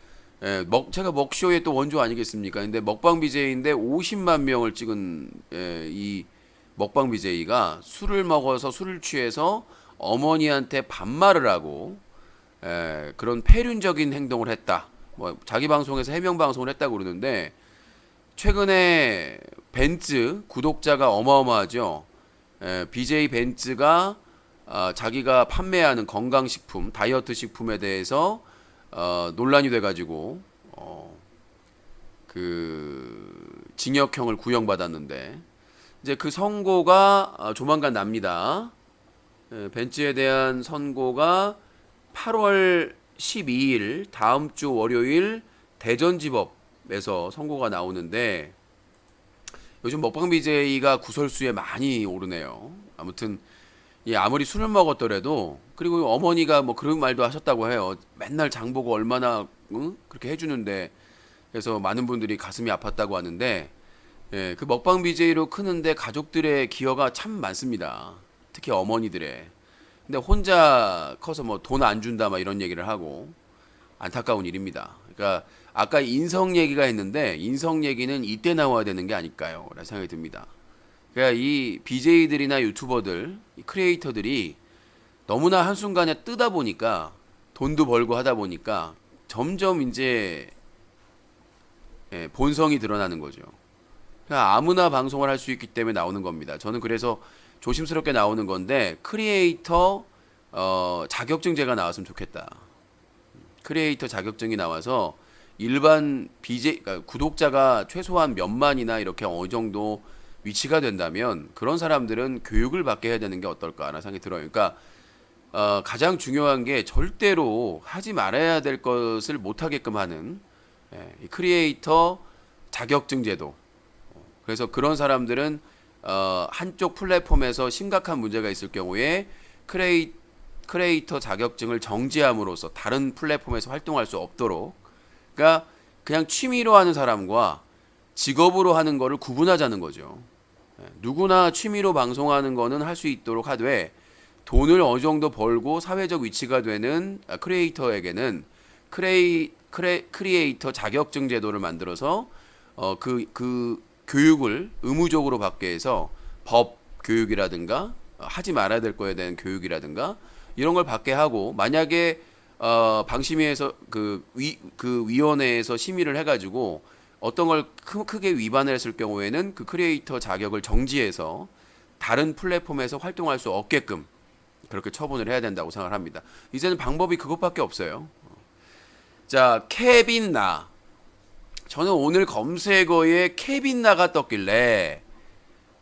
제가 먹쇼의 또 원조 아니겠습니까? 근데 먹방 BJ인데 50만 명을 찍은 이 먹방 BJ가 술을 먹어서 술을 취해서 어머니한테 반말을 하고 그런 폐륜적인 행동을 했다. 뭐 자기 방송에서 해명 방송을 했다고 그러는데, 최근에 벤츠 구독자가 어마어마하죠. BJ 벤츠가 자기가 판매하는 건강식품, 다이어트 식품에 대해서 논란이 돼가지고 그 징역형을 구형받았는데, 이제 그 선고가 조만간 납니다. 벤츠에 대한 선고가 8월 12일 다음 주 월요일 대전지법에서 선고가 나오는데, 요즘 먹방 BJ가 구설수에 많이 오르네요. 아무튼 아무리 술을 먹었더라도, 그리고 어머니가 뭐 그런 말도 하셨다고 해요. 맨날 장 보고 얼마나 그렇게 해주는데, 그래서 많은 분들이 가슴이 아팠다고 하는데, 그 먹방 BJ로 크는데 가족들의 기여가 참 많습니다. 특히 어머니들의. 근데 혼자 커서 뭐 돈 안 준다 막 이런 얘기를 하고, 안타까운 일입니다. 그러니까 아까 인성 얘기가 했는데, 인성 얘기는 이때 나와야 되는 게 아닐까요? 라는 생각이 듭니다. 그러니까 이 BJ들이나 유튜버들, 이 크리에이터들이 너무나 한순간에 뜨다 보니까, 돈도 벌고 하다 보니까 점점 이제 본성이 드러나는 거죠. 그러니까 아무나 방송을 할 수 있기 때문에 나오는 겁니다. 저는 그래서 조심스럽게 나오는 건데, 크리에이터 자격증제가 나왔으면 좋겠다. 크리에이터 자격증이 나와서 일반 BJ, 그러니까 구독자가 최소한 몇만이나 이렇게 어느 정도 위치가 된다면, 그런 사람들은 교육을 받게 해야 되는 게 어떨까라는 생각이 들어요. 그러니까 가장 중요한 게 절대로 하지 말아야 될 것을 못하게끔 하는 이 크리에이터 자격증 제도. 그래서 그런 사람들은 한쪽 플랫폼에서 심각한 문제가 있을 경우에 크리에이터 자격증을 정지함으로써 다른 플랫폼에서 활동할 수 없도록, 그러니까 그냥 취미로 하는 사람과 직업으로 하는 거를 구분하자는 거죠. 누구나 취미로 방송하는 거는 할 수 있도록 하되 돈을 어느 정도 벌고 사회적 위치가 되는 크리에이터에게는 크리에이터 자격증 제도를 만들어서 그 교육을 의무적으로 받게 해서 법 교육이라든가 하지 말아야 될 거에 대한 교육이라든가 이런 걸 받게 하고, 만약에 방심위에서 그 위원회에서 심의를 해가지고 어떤 걸 크게 위반을 했을 경우에는 그 크리에이터 자격을 정지해서 다른 플랫폼에서 활동할 수 없게끔 그렇게 처분을 해야 된다고 생각을 합니다. 이제는 방법이 그것밖에 없어요. 자, 케빈 나. 저는 오늘 검색어에 케빈 나가 떴길래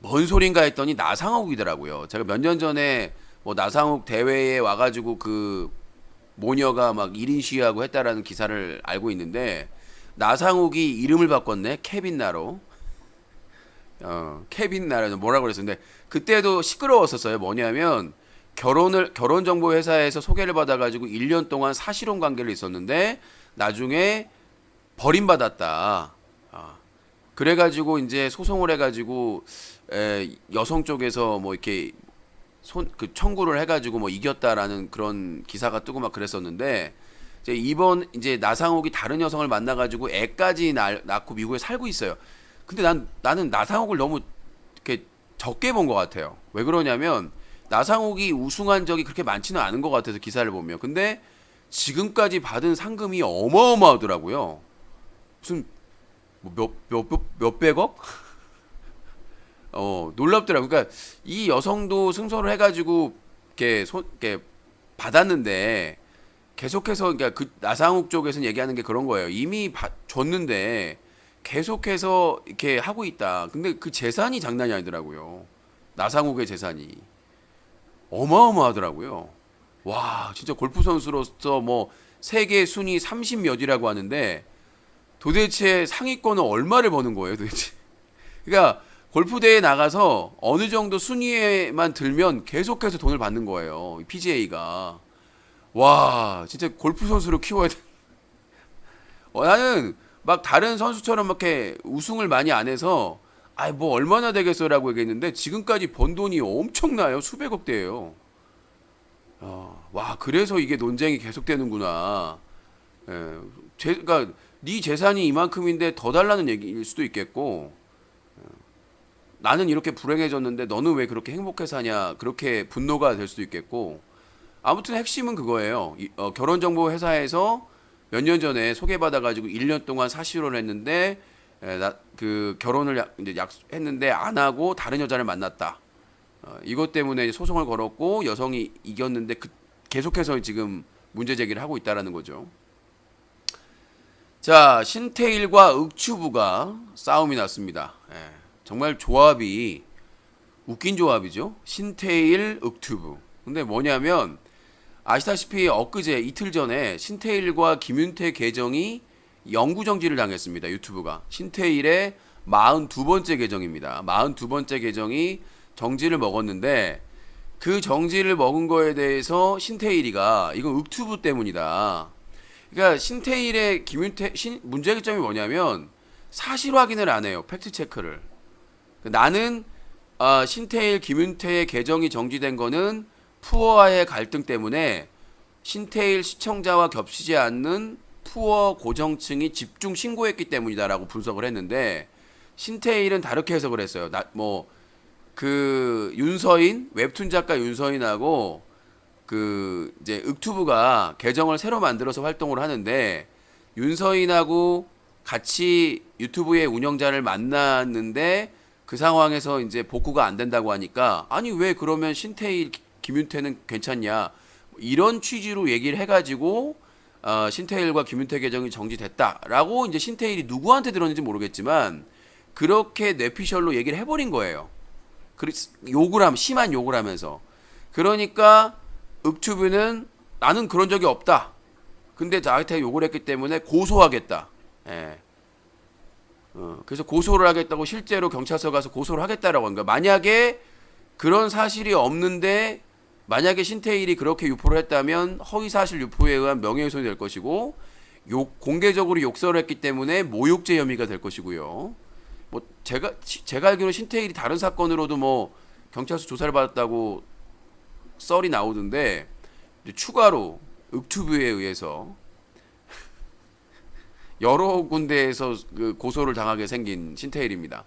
뭔 소린가 했더니 나상욱이더라고요. 제가 몇 년 전에 뭐 나상욱 대회에 와가지고 그 모녀가 막 1인 시위하고 했다라는 기사를 알고 있는데, 나상욱이 이름을 바꿨네. 케빈 나로. 케빈 나라 뭐라고 그랬었는데, 그때도 시끄러웠었어요. 뭐냐면 결혼정보회사에서 소개를 받아가지고 1년 동안 사실혼 관계를 있었는데 나중에 버림받았다. 그래가지고 이제 소송을 해가지고 여성 쪽에서 뭐 이렇게 그 청구를 해가지고 뭐 이겼다라는 그런 기사가 뜨고 막 그랬었는데, 이제 이번 이제 나상욱이 다른 여성을 만나가지고 애까지 낳고 미국에 살고 있어요. 근데 나는 나상욱을 너무 이렇게 적게 본 것 같아요. 왜 그러냐면 나상욱이 우승한 적이 그렇게 많지는 않은 것 같아서 기사를 보면. 근데 지금까지 받은 상금이 어마어마하더라고요. 무슨 뭐 몇백억? 놀랍더라고요. 그러니까 이 여성도 승소를 해가지고 이렇게 받았는데 계속해서, 그러니까 그 나상욱 쪽에서는 얘기하는 게 그런 거예요. 이미 줬는데 계속해서 이렇게 하고 있다. 근데 그 재산이 장난이 아니더라고요. 나상욱의 재산이 어마어마하더라고요. 와, 진짜 골프 선수로서 뭐 세계 순위 30 몇이라고 하는데 도대체 상위권은 얼마를 버는 거예요, 도대체? 그러니까 골프 대회 나가서 어느 정도 순위에만 들면 계속해서 돈을 받는 거예요, PGA가. 와, 진짜 골프 선수로 키워야 돼. 나는 막 다른 선수처럼 이렇게 우승을 많이 안 해서 뭐 얼마나 되겠어라고 얘기했는데 지금까지 번 돈이 엄청나요. 수백억 대예요. 와, 그래서 이게 논쟁이 계속되는구나. 그러니까 네 재산이 이만큼인데 더 달라는 얘기일 수도 있겠고, 나는 이렇게 불행해졌는데 너는 왜 그렇게 행복해 사냐, 그렇게 분노가 될 수도 있겠고. 아무튼 핵심은 그거예요. 결혼정보 회사에서 몇 년 전에 소개받아가지고 1년 동안 사실혼을 했는데 그 결혼을 이제 했는데 안 하고 다른 여자를 만났다. 이것 때문에 소송을 걸었고 여성이 이겼는데 계속해서 지금 문제 제기를 하고 있다라는 거죠. 자, 신태일과 윽튜브가 싸움이 났습니다. 정말 조합이 웃긴 조합이죠. 신태일, 윽튜브. 근데 뭐냐면 아시다시피 엊그제 이틀 전에 신태일과 김윤태 계정이 영구정지를 당했습니다. 유튜브가. 신태일의 42번째 계정입니다. 42번째 계정이 정지를 먹었는데, 그 정지를 먹은 거에 대해서 신태일이가 이건 윽튜브 때문이다. 그러니까 신태일의 김윤태 문제점이 뭐냐면 사실 확인을 안 해요. 팩트 체크를. 나는 신태일 김윤태의 계정이 정지된 거는 푸어와의 갈등 때문에 신태일 시청자와 겹치지 않는 푸어 고정층이 집중 신고했기 때문이다라고 분석을 했는데, 신태일은 다르게 해석을 했어요. 그 윤서인, 웹툰 작가 윤서인하고 그 이제 윽튜브가 계정을 새로 만들어서 활동을 하는데, 윤서인하고 같이 유튜브의 운영자를 만났는데 그 상황에서 이제 복구가 안 된다고 하니까, 아니 왜 그러면 신태일 김윤태는 괜찮냐, 이런 취지로 얘기를 해가지고 신태일과 김윤태 계정이 정지됐다라고 이제 신태일이 누구한테 들었는지 모르겠지만 그렇게 뇌피셜로 얘기를 해버린 거예요. 심한 욕을 하면서. 그러니까 윽튜브는 나는 그런 적이 없다. 근데 나한테 욕을 했기 때문에 고소하겠다. 그래서 고소를 하겠다고 실제로 경찰서 가서 고소를 하겠다라고 하는 거야. 만약에 그런 사실이 없는데 만약에 신태일이 그렇게 유포를 했다면 허위사실 유포에 의한 명예훼손이 될 것이고 공개적으로 욕설을 했기 때문에 모욕죄 혐의가 될 것이고요. 뭐 제가 알기로는 신태일이 다른 사건으로도 뭐 경찰서 조사를 받았다고 썰이 나오던데 추가로 윽투브에 의해서 여러 군데에서 그 고소를 당하게 생긴 신태일입니다.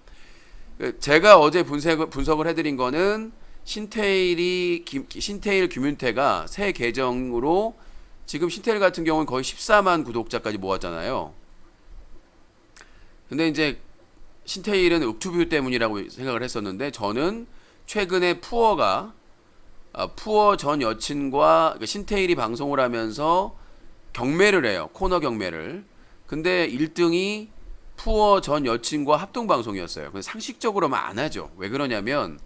제가 어제 분석을 해드린 거는 신태일 김윤태가 새 계정으로 지금 신태일 같은 경우는 거의 14만 구독자까지 모았잖아요. 근데 이제 신태일은 윽투뷰 때문이라고 생각을 했었는데 저는 최근에 푸어 전 여친과 신태일이 방송을 하면서 경매를 해요. 코너 경매를. 근데 1등이 푸어 전 여친과 합동 방송이었어요. 근데 상식적으로는 안 하죠. 왜 그러냐면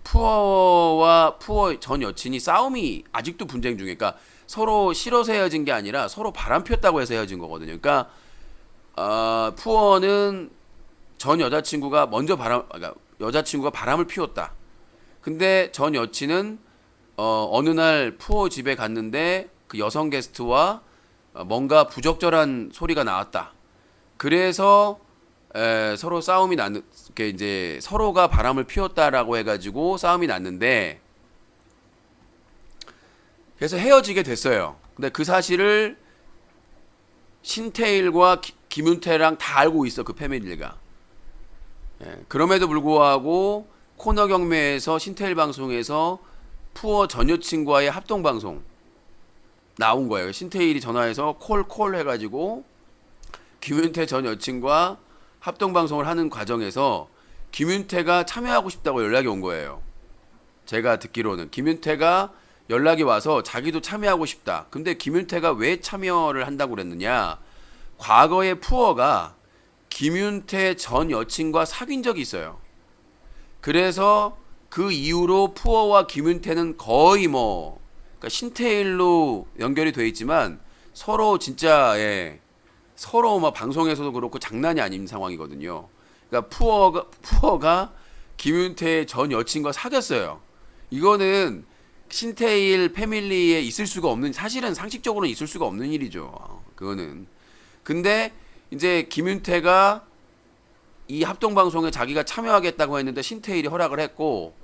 푸어와 푸어 전 여친이 싸움이 아직도 분쟁 중에, 그러니까 서로 싫어서 헤어진 게 아니라 서로 바람 폈다고 해서 헤어진 거거든요. 그러니까 푸어는 전 여자친구가 그러니까 여자친구가 바람을 피웠다. 근데 전 여친은 어느 날 푸어 집에 갔는데 그 여성 게스트와 뭔가 부적절한 소리가 나왔다. 그래서 서로 싸움이 게 이제 서로가 바람을 피웠다라고 해가지고 싸움이 났는데 그래서 헤어지게 됐어요. 근데 그 사실을 신태일과 김윤태랑 다 알고 있어, 그 패밀리가. 그럼에도 불구하고 코너 경매에서 신태일 방송에서 푸어 전 여친과의 합동 방송 나온 거예요. 신태일이 전화해서 콜 해가지고 김윤태 전 여친과 합동 방송을 하는 과정에서 김윤태가 참여하고 싶다고 연락이 온 거예요. 제가 듣기로는 김윤태가 연락이 와서 자기도 참여하고 싶다. 근데 김윤태가 왜 참여를 한다고 그랬느냐? 과거에 푸어가 김윤태 전 여친과 사귄 적이 있어요. 그래서 그 이후로 푸어와 김윤태는 거의 그러니까 신태일로 연결이 돼 있지만 서로 진짜 서로 막 방송에서도 그렇고 장난이 아닌 상황이거든요. 그러니까 푸어가 김윤태 전 여친과 사귀었어요. 이거는 신태일 패밀리에 있을 수가 없는, 사실은 상식적으로는 있을 수가 없는 일이죠. 그거는. 근데 이제 김윤태가 이 합동 방송에 자기가 참여하겠다고 했는데 신태일이 허락을 했고,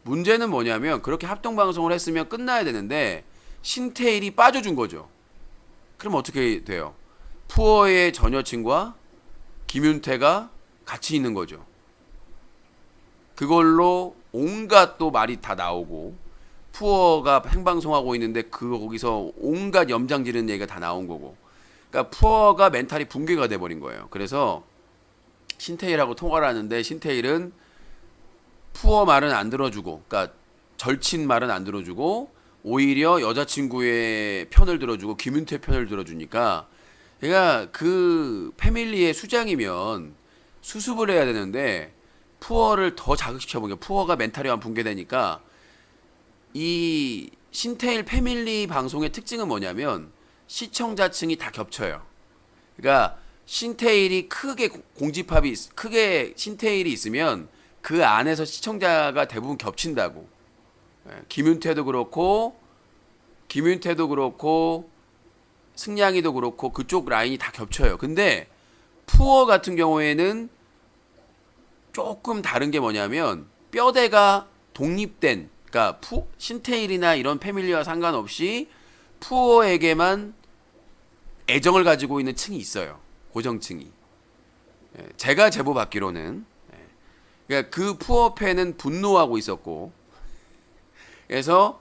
문제는 뭐냐면 그렇게 합동 방송을 했으면 끝나야 되는데 신태일이 빠져준 거죠. 그럼 어떻게 돼요? 푸어의 전 여친과 김윤태가 같이 있는 거죠. 그걸로 온갖 또 말이 다 나오고, 푸어가 생방송하고 있는데 거기서 온갖 염장 지르는 얘기가 다 나온 거고, 그러니까 푸어가 멘탈이 붕괴가 돼버린 거예요. 그래서 신태일하고 통화를 하는데 신태일은 푸어 말은 안 들어주고, 그러니까 절친 말은 안 들어주고 오히려 여자친구의 편을 들어주고 김윤태 편을 들어주니까, 그러니까 그 패밀리의 수장이면 수습을 해야 되는데 푸어를 더 자극시켜보게, 푸어가 멘탈이 완 붕괴되니까. 이 신태일 패밀리 방송의 특징은 뭐냐면 시청자층이 다 겹쳐요. 그러니까 신태일이 크게 신태일이 있으면 그 안에서 시청자가 대부분 겹친다고. 김윤태도 그렇고 승냥이도 그렇고 그쪽 라인이 다 겹쳐요. 근데 푸어 같은 경우에는 조금 다른 게 뭐냐면 뼈대가 독립된, 그러니까 신태일이나 이런 패밀리와 상관없이 푸어에게만 애정을 가지고 있는 층이 있어요. 고정층이. 제가 제보 받기로는. 그러니까 그 푸어 팬은 분노하고 있었고, 그래서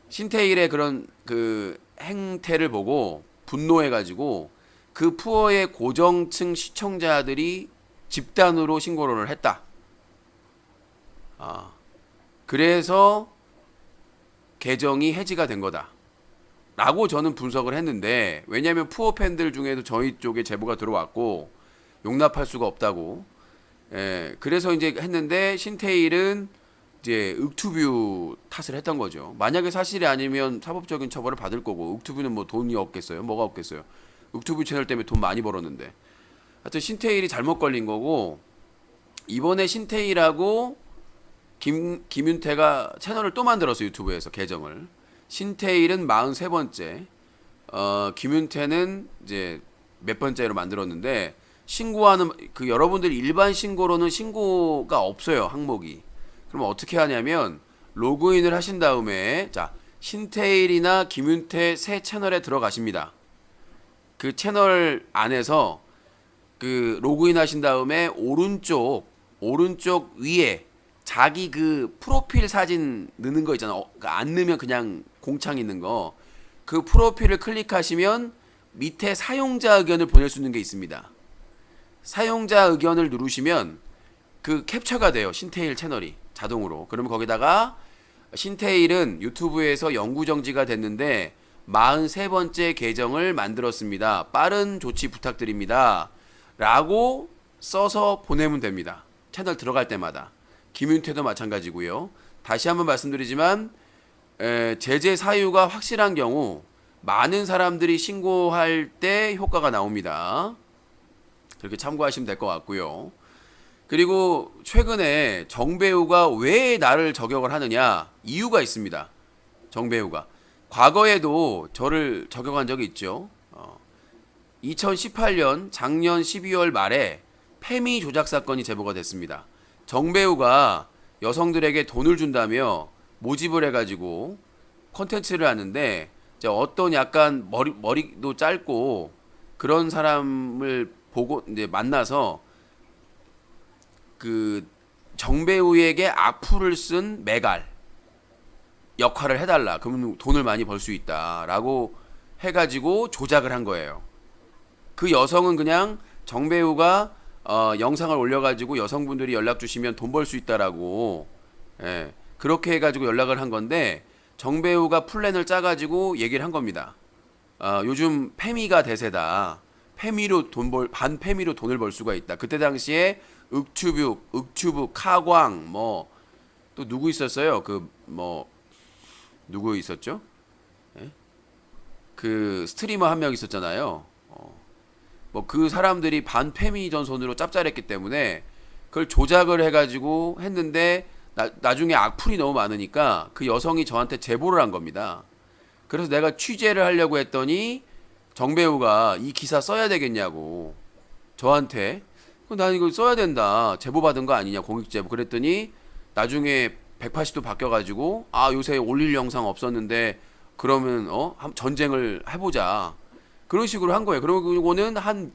신태일의 그런 그 행태를 보고 분노해가지고 그 푸어의 고정층 시청자들이 집단으로 신고를 했다. 그래서 계정이 해지가 된 거다 라고 저는 분석을 했는데, 왜냐하면 푸어 팬들 중에도 저희 쪽에 제보가 들어왔고 용납할 수가 없다고. 그래서 이제 했는데 신태일은 이제 윽투뷰 탓을 했던 거죠. 만약에 사실이 아니면 사법적인 처벌을 받을 거고, 윽투뷰는 뭐 돈이 없겠어요? 뭐가 없겠어요? 윽투뷰 채널 때문에 돈 많이 벌었는데. 하여튼 신태일이 잘못 걸린 거고, 이번에 신태일하고 김윤태가 채널을 또 만들었어. 유튜브에서 계정을. 신태일은 43번째, 김윤태는 이제 몇 번째로 만들었는데, 신고하는 그 여러분들 일반 신고로는 신고가 없어요, 항목이. 그러면 어떻게 하냐면 로그인을 하신 다음에, 자, 신태일이나 김윤태 새 채널에 들어가십니다. 그 채널 안에서 그 로그인 하신 다음에 오른쪽 위에 자기 그 프로필 사진 넣는 거 있잖아. 안 넣으면 그냥 공창 있는 거. 그 프로필을 클릭하시면 밑에 사용자 의견을 보낼 수 있는 게 있습니다. 사용자 의견을 누르시면 그 캡처가 돼요. 신태일 채널이 자동으로. 그러면 거기다가 신태일은 유튜브에서 영구정지가 됐는데 43번째 계정을 만들었습니다. 빠른 조치 부탁드립니다. 라고 써서 보내면 됩니다. 채널 들어갈 때마다. 김윤태도 마찬가지고요. 다시 한번 말씀드리지만 제재 사유가 확실한 경우 많은 사람들이 신고할 때 효과가 나옵니다. 그렇게 참고하시면 될 것 같고요. 그리고 최근에 정배우가 왜 나를 저격을 하느냐, 이유가 있습니다. 정배우가 과거에도 저를 저격한 적이 있죠. 2018년 작년 12월 말에 페미 조작 사건이 제보가 됐습니다. 정배우가 여성들에게 돈을 준다며 모집을 해가지고 콘텐츠를 하는데, 이제 어떤 약간 머리도 짧고 그런 사람을 보고 이제 만나서 그 정배우에게 악플을 쓴 메갈 역할을 해달라. 그러면 돈을 많이 벌 수 있다라고 해가지고 조작을 한 거예요. 그 여성은 그냥 정배우가 영상을 올려가지고 여성분들이 연락 주시면 돈 벌 수 있다라고, 예, 그렇게 해가지고 연락을 한 건데, 정배우가 플랜을 짜가지고 얘기를 한 겁니다. 요즘 페미가 대세다. 반 페미로 돈을 벌 수가 있다. 그때 당시에 윽튜브, 카광, 뭐 또 누구 있었어요? 누구 있었죠? 예? 그 스트리머 한 명 있었잖아요. 뭐 그 사람들이 반 페미 전선으로 짭짤했기 때문에 그걸 조작을 해가지고 했는데, 나중에 악플이 너무 많으니까 그 여성이 저한테 제보를 한 겁니다. 그래서 내가 취재를 하려고 했더니 정배우가 이 기사 써야 되겠냐고 저한테. 난 이거 써야 된다, 제보 받은 거 아니냐, 공익제보. 그랬더니 나중에 180도 바뀌어가지고, 요새 올릴 영상 없었는데 그러면 전쟁을 해보자, 그런 식으로 한 거예요. 그러고는 한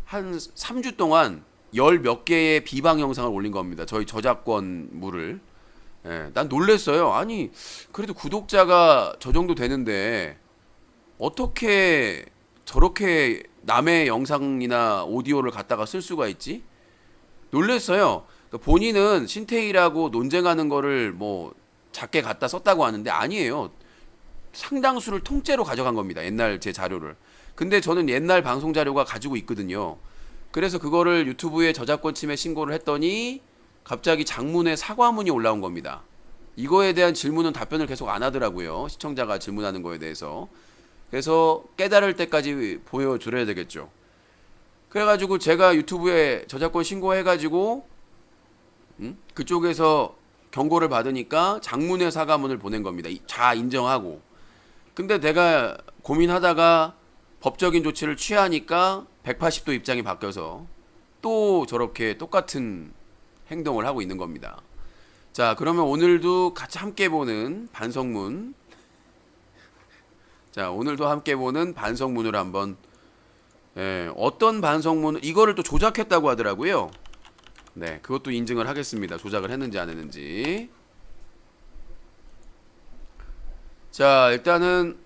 3주 동안 10몇 개의 비방 영상을 올린 겁니다. 저희 저작권물을. 예, 난 놀랬어요. 아니, 그래도 구독자가 저 정도 되는데 어떻게 저렇게 남의 영상이나 오디오를 갖다가 쓸 수가 있지? 놀랬어요. 본인은 신태일하고 논쟁하는 거를 뭐 작게 갖다 썼다고 하는데 아니에요. 상당수를 통째로 가져간 겁니다. 옛날 제 자료를. 근데 저는 옛날 방송 자료가 가지고 있거든요. 그래서 그거를 유튜브에 저작권 침해 신고를 했더니 갑자기 장문의 사과문이 올라온 겁니다. 이거에 대한 질문은 답변을 계속 안 하더라고요. 시청자가 질문하는 거에 대해서. 그래서 깨달을 때까지 보여드려야 되겠죠. 그래가지고 제가 유튜브에 저작권 신고해가지고 그쪽에서 경고를 받으니까 장문의 사과문을 보낸 겁니다. 다 인정하고. 근데 내가 고민하다가 법적인 조치를 취하니까 180도 입장이 바뀌어서 또 저렇게 똑같은 행동을 하고 있는 겁니다. 자, 그러면 오늘도 같이 함께 보는 반성문. 자, 오늘도 함께 보는 반성문을 한번, 어떤 반성문, 이거를 또 조작했다고 하더라고요. 네, 그것도 인증을 하겠습니다. 조작을 했는지 안 했는지. 자, 일단은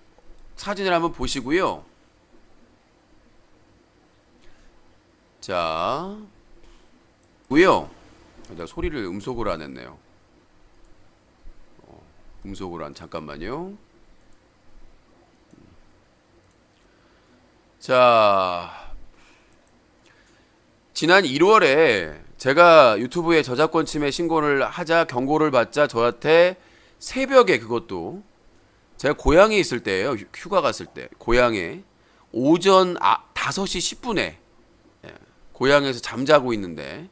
사진을 한번 보시고요. 자, 내가 소리를 음속으로 안 했네요. 음속으로 잠깐만요. 자, 지난 1월에 제가 유튜브에 저작권 침해 신고를 하자 경고를 받자 저한테 새벽에, 그것도 제가 고향에 있을 때예요. 휴가 갔을 때 고향에 오전 5시 10분에 고향에서 잠자고 있는데.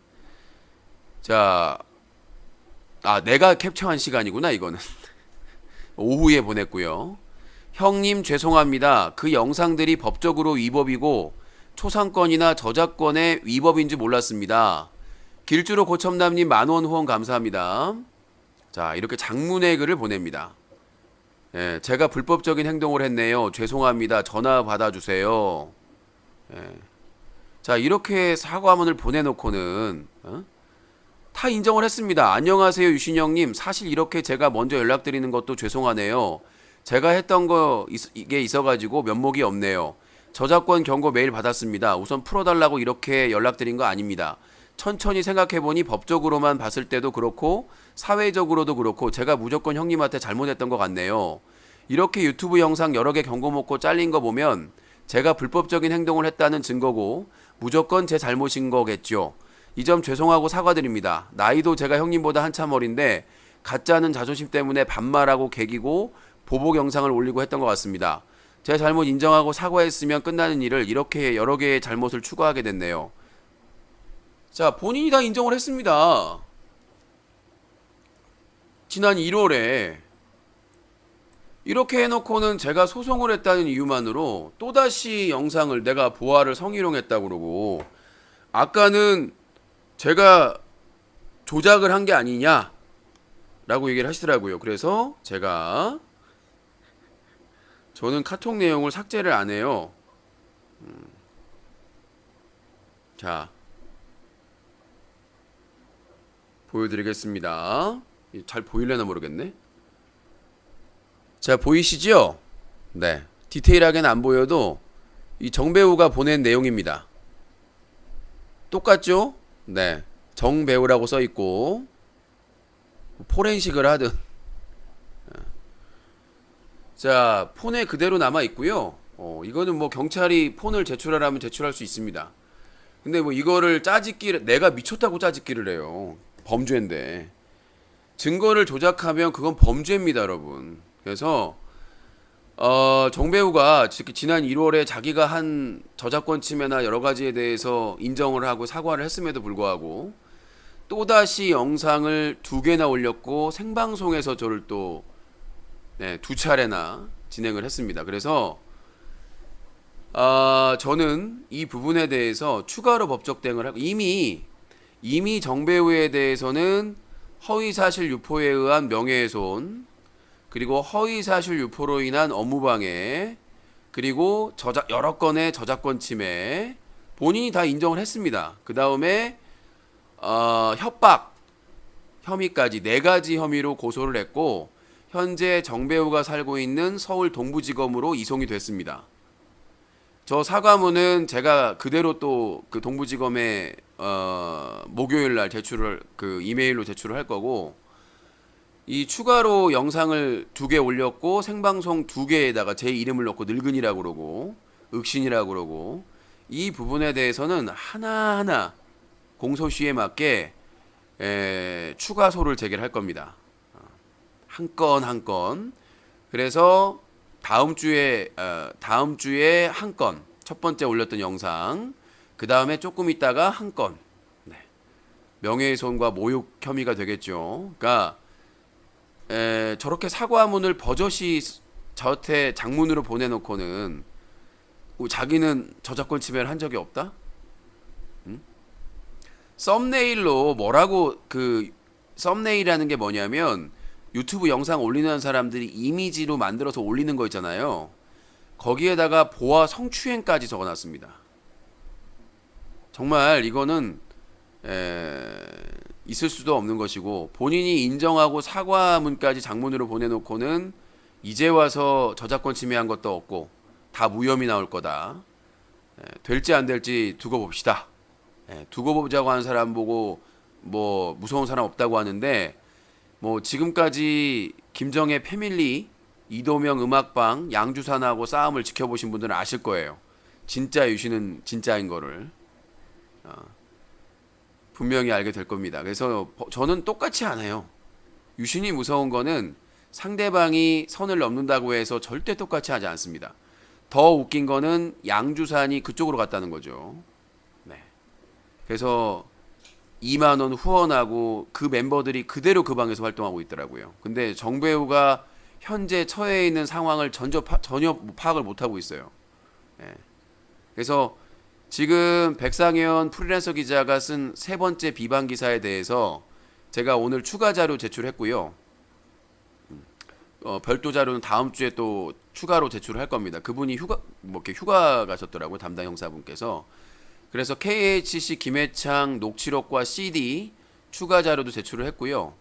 자, 내가 캡처한 시간이구나 이거는. 오후에 보냈고요. 형님 죄송합니다. 그 영상들이 법적으로 위법이고 초상권이나 저작권의 위법인 줄 몰랐습니다. 길주로 고첨남님 10,000원 후원 감사합니다. 자, 이렇게 장문의 글을 보냅니다. 예, 제가 불법적인 행동을 했네요. 죄송합니다. 전화 받아주세요. 예. 자, 이렇게 사과문을 보내놓고는 다 인정을 했습니다. 안녕하세요 유신영님. 사실 이렇게 제가 먼저 연락드리는 것도 죄송하네요. 제가 했던 거 이게 있어가지고 면목이 없네요. 저작권 경고 메일 받았습니다. 우선 풀어달라고 이렇게 연락드린 거 아닙니다. 천천히 생각해보니 법적으로만 봤을 때도 그렇고 사회적으로도 그렇고 제가 무조건 형님한테 잘못했던 것 같네요. 이렇게 유튜브 영상 여러 개 경고 먹고 잘린 거 보면 제가 불법적인 행동을 했다는 증거고 무조건 제 잘못인 거겠죠. 이 점 죄송하고 사과드립니다. 나이도 제가 형님보다 한참 어린데 가짜는 자존심 때문에 반말하고 개기고 보복 영상을 올리고 했던 것 같습니다. 제 잘못 인정하고 사과했으면 끝나는 일을 이렇게 여러 개의 잘못을 추가하게 됐네요. 자, 본인이 다 인정을 했습니다. 지난 1월에 이렇게 해놓고는 제가 소송을 했다는 이유만으로 또다시 영상을 내가 보아를 성희롱했다고 그러고, 아까는 제가 조작을 한 게 아니냐 라고 얘기를 하시더라고요. 그래서 저는 카톡 내용을 삭제를 안 해요. 자, 보여드리겠습니다. 잘 보이려나 모르겠네. 자, 보이시죠? 네, 디테일하게는 안 보여도 이 정배우가 보낸 내용입니다. 똑같죠? 네, 정배우라고 써있고 포렌식을 하든. 자, 폰에 그대로 남아있고요. 이거는 뭐 경찰이 폰을 제출하라면 제출할 수 있습니다. 근데 뭐 이거를 내가 미쳤다고 짜집기를 해요. 범죄인데. 증거를 조작하면 그건 범죄입니다, 여러분. 그래서 정배우가 지난 1월에 자기가 한 저작권 침해나 여러 가지에 대해서 인정을 하고 사과를 했음에도 불구하고 또다시 영상을 2개나 올렸고 생방송에서 저를 또 2차례나 진행을 했습니다. 그래서 저는 이 부분에 대해서 추가로 법적 대응을 하고, 이미 정배우에 대해서는 허위사실 유포에 의한 명예훼손, 그리고 허위사실 유포로 인한 업무방해, 그리고 여러 건의 저작권 침해 본인이 다 인정을 했습니다. 그 다음에 협박 혐의까지 4가지 혐의로 고소를 했고 현재 정배우가 살고 있는 서울 동부지검으로 이송이 됐습니다. 저 사과문은 제가 그대로 또 그 동부지검에 목요일날 이메일로 제출을 할 거고, 이 추가로 영상을 2개 올렸고 생방송 2개에다가 제 이름을 넣고 늙은이라고 그러고 억신이라고 그러고, 이 부분에 대해서는 하나하나 공소시에 맞게 추가소를 제기를 할 겁니다. 한 건 한 건. 그래서 다음 주에 한 건, 첫 번째 올렸던 영상, 그 다음에 조금 있다가 한 건, 명예훼손과 모욕 혐의가 되겠죠. 그러니까 저렇게 사과문을 버젓이 저한테 장문으로 보내놓고는 자기는 저작권 침해를 한 적이 없다? 썸네일로 뭐라고, 썸네일이라는 게 뭐냐면 유튜브 영상 올리는 사람들이 이미지로 만들어서 올리는 거 있잖아요. 거기에다가 보아 성추행까지 적어놨습니다. 정말 이거는 있을 수도 없는 것이고, 본인이 인정하고 사과문까지 장문으로 보내놓고는 이제 와서 저작권 침해한 것도 없고 다 무혐의 나올 거다. 될지 안 될지 두고 봅시다. 두고 보자고 하는 사람 보고 뭐 무서운 사람 없다고 하는데, 뭐 지금까지 김정혜 패밀리, 이도명 음악방, 양주산하고 싸움을 지켜보신 분들은 아실 거예요. 진짜 유신은 진짜인 거를 분명히 알게 될 겁니다. 그래서 저는 똑같이 안 해요. 유신이 무서운 거는 상대방이 선을 넘는다고 해서 절대 똑같이 하지 않습니다. 더 웃긴 거는 양주산이 그쪽으로 갔다는 거죠. 네. 그래서 2만 원 후원하고 그 멤버들이 그대로 그 방에서 활동하고 있더라고요. 근데 정배우가 현재 처해 있는 상황을 전혀 파악을 못 하고 있어요. 예. 그래서 지금 백상현 프리랜서 기자가 쓴 세 번째 비방 기사에 대해서 제가 오늘 추가 자료 제출했고요. 별도 자료는 다음 주에 또 추가로 제출할 겁니다. 그분이 휴가 가셨더라고요. 담당 형사분께서. 그래서 KHC 김해창 녹취록과 CD 추가 자료도 제출을 했고요.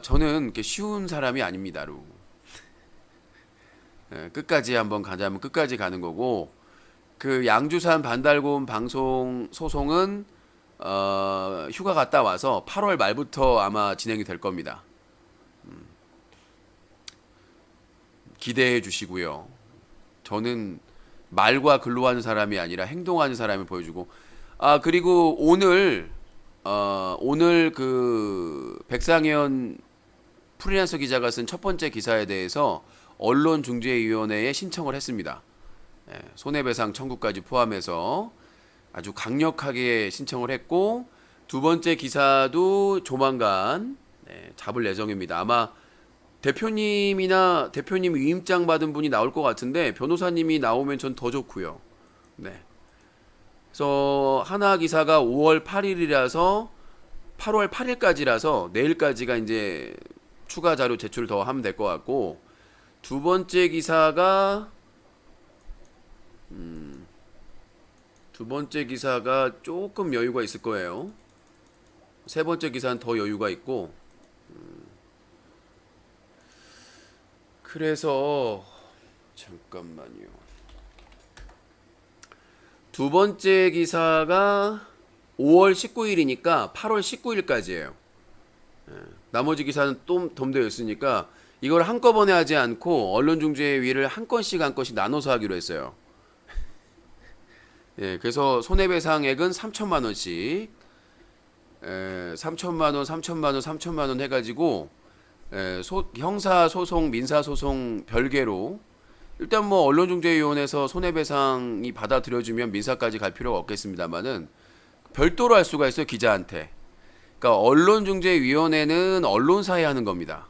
저는 이렇게 쉬운 사람이 아닙니다. 끝까지 한번 가자면 끝까지 가는 거고, 그 양주산 반달곰 방송 소송은 휴가 갔다 와서 8월 말부터 아마 진행이 될 겁니다. 기대해 주시고요. 저는 말과 글로 하는 사람이 아니라 행동하는 사람을 보여주고, 그리고 오늘 그 백상현 프리랜서 기자가 쓴 첫 번째 기사에 대해서 언론중재위원회에 신청을 했습니다. 손해배상 청구까지 포함해서 아주 강력하게 신청을 했고, 두 번째 기사도 조만간 잡을 예정입니다. 아마 대표님 위임장 받은 분이 나올 것 같은데 변호사님이 나오면 전 더 좋고요. 네. 그래서 하나 기사가 5월 8일이라서 8월 8일까지라서 내일까지가 이제 추가 자료 제출 더 하면 될 것 같고, 두 번째 기사가 조금 여유가 있을 거예요. 세 번째 기사는 더 여유가 있고, 그래서 잠깐만요. 두 번째 기사가 5월 19일이니까 8월 19일까지예요. 나머지 기사는 좀 덤되어 있으니까 이걸 한꺼번에 하지 않고 언론중재위를 한 건씩 나눠서 하기로 했어요. 그래서 손해배상액은 3천만 원씩, 3천만 원 해가지고 형사소송, 민사소송 별개로, 일단 뭐 언론중재위원회에서 손해배상이 받아들여주면 민사까지 갈 필요가 없겠습니다만은 별도로 할 수가 있어요, 기자한테. 그러니까 언론중재위원회는 언론사에 하는 겁니다.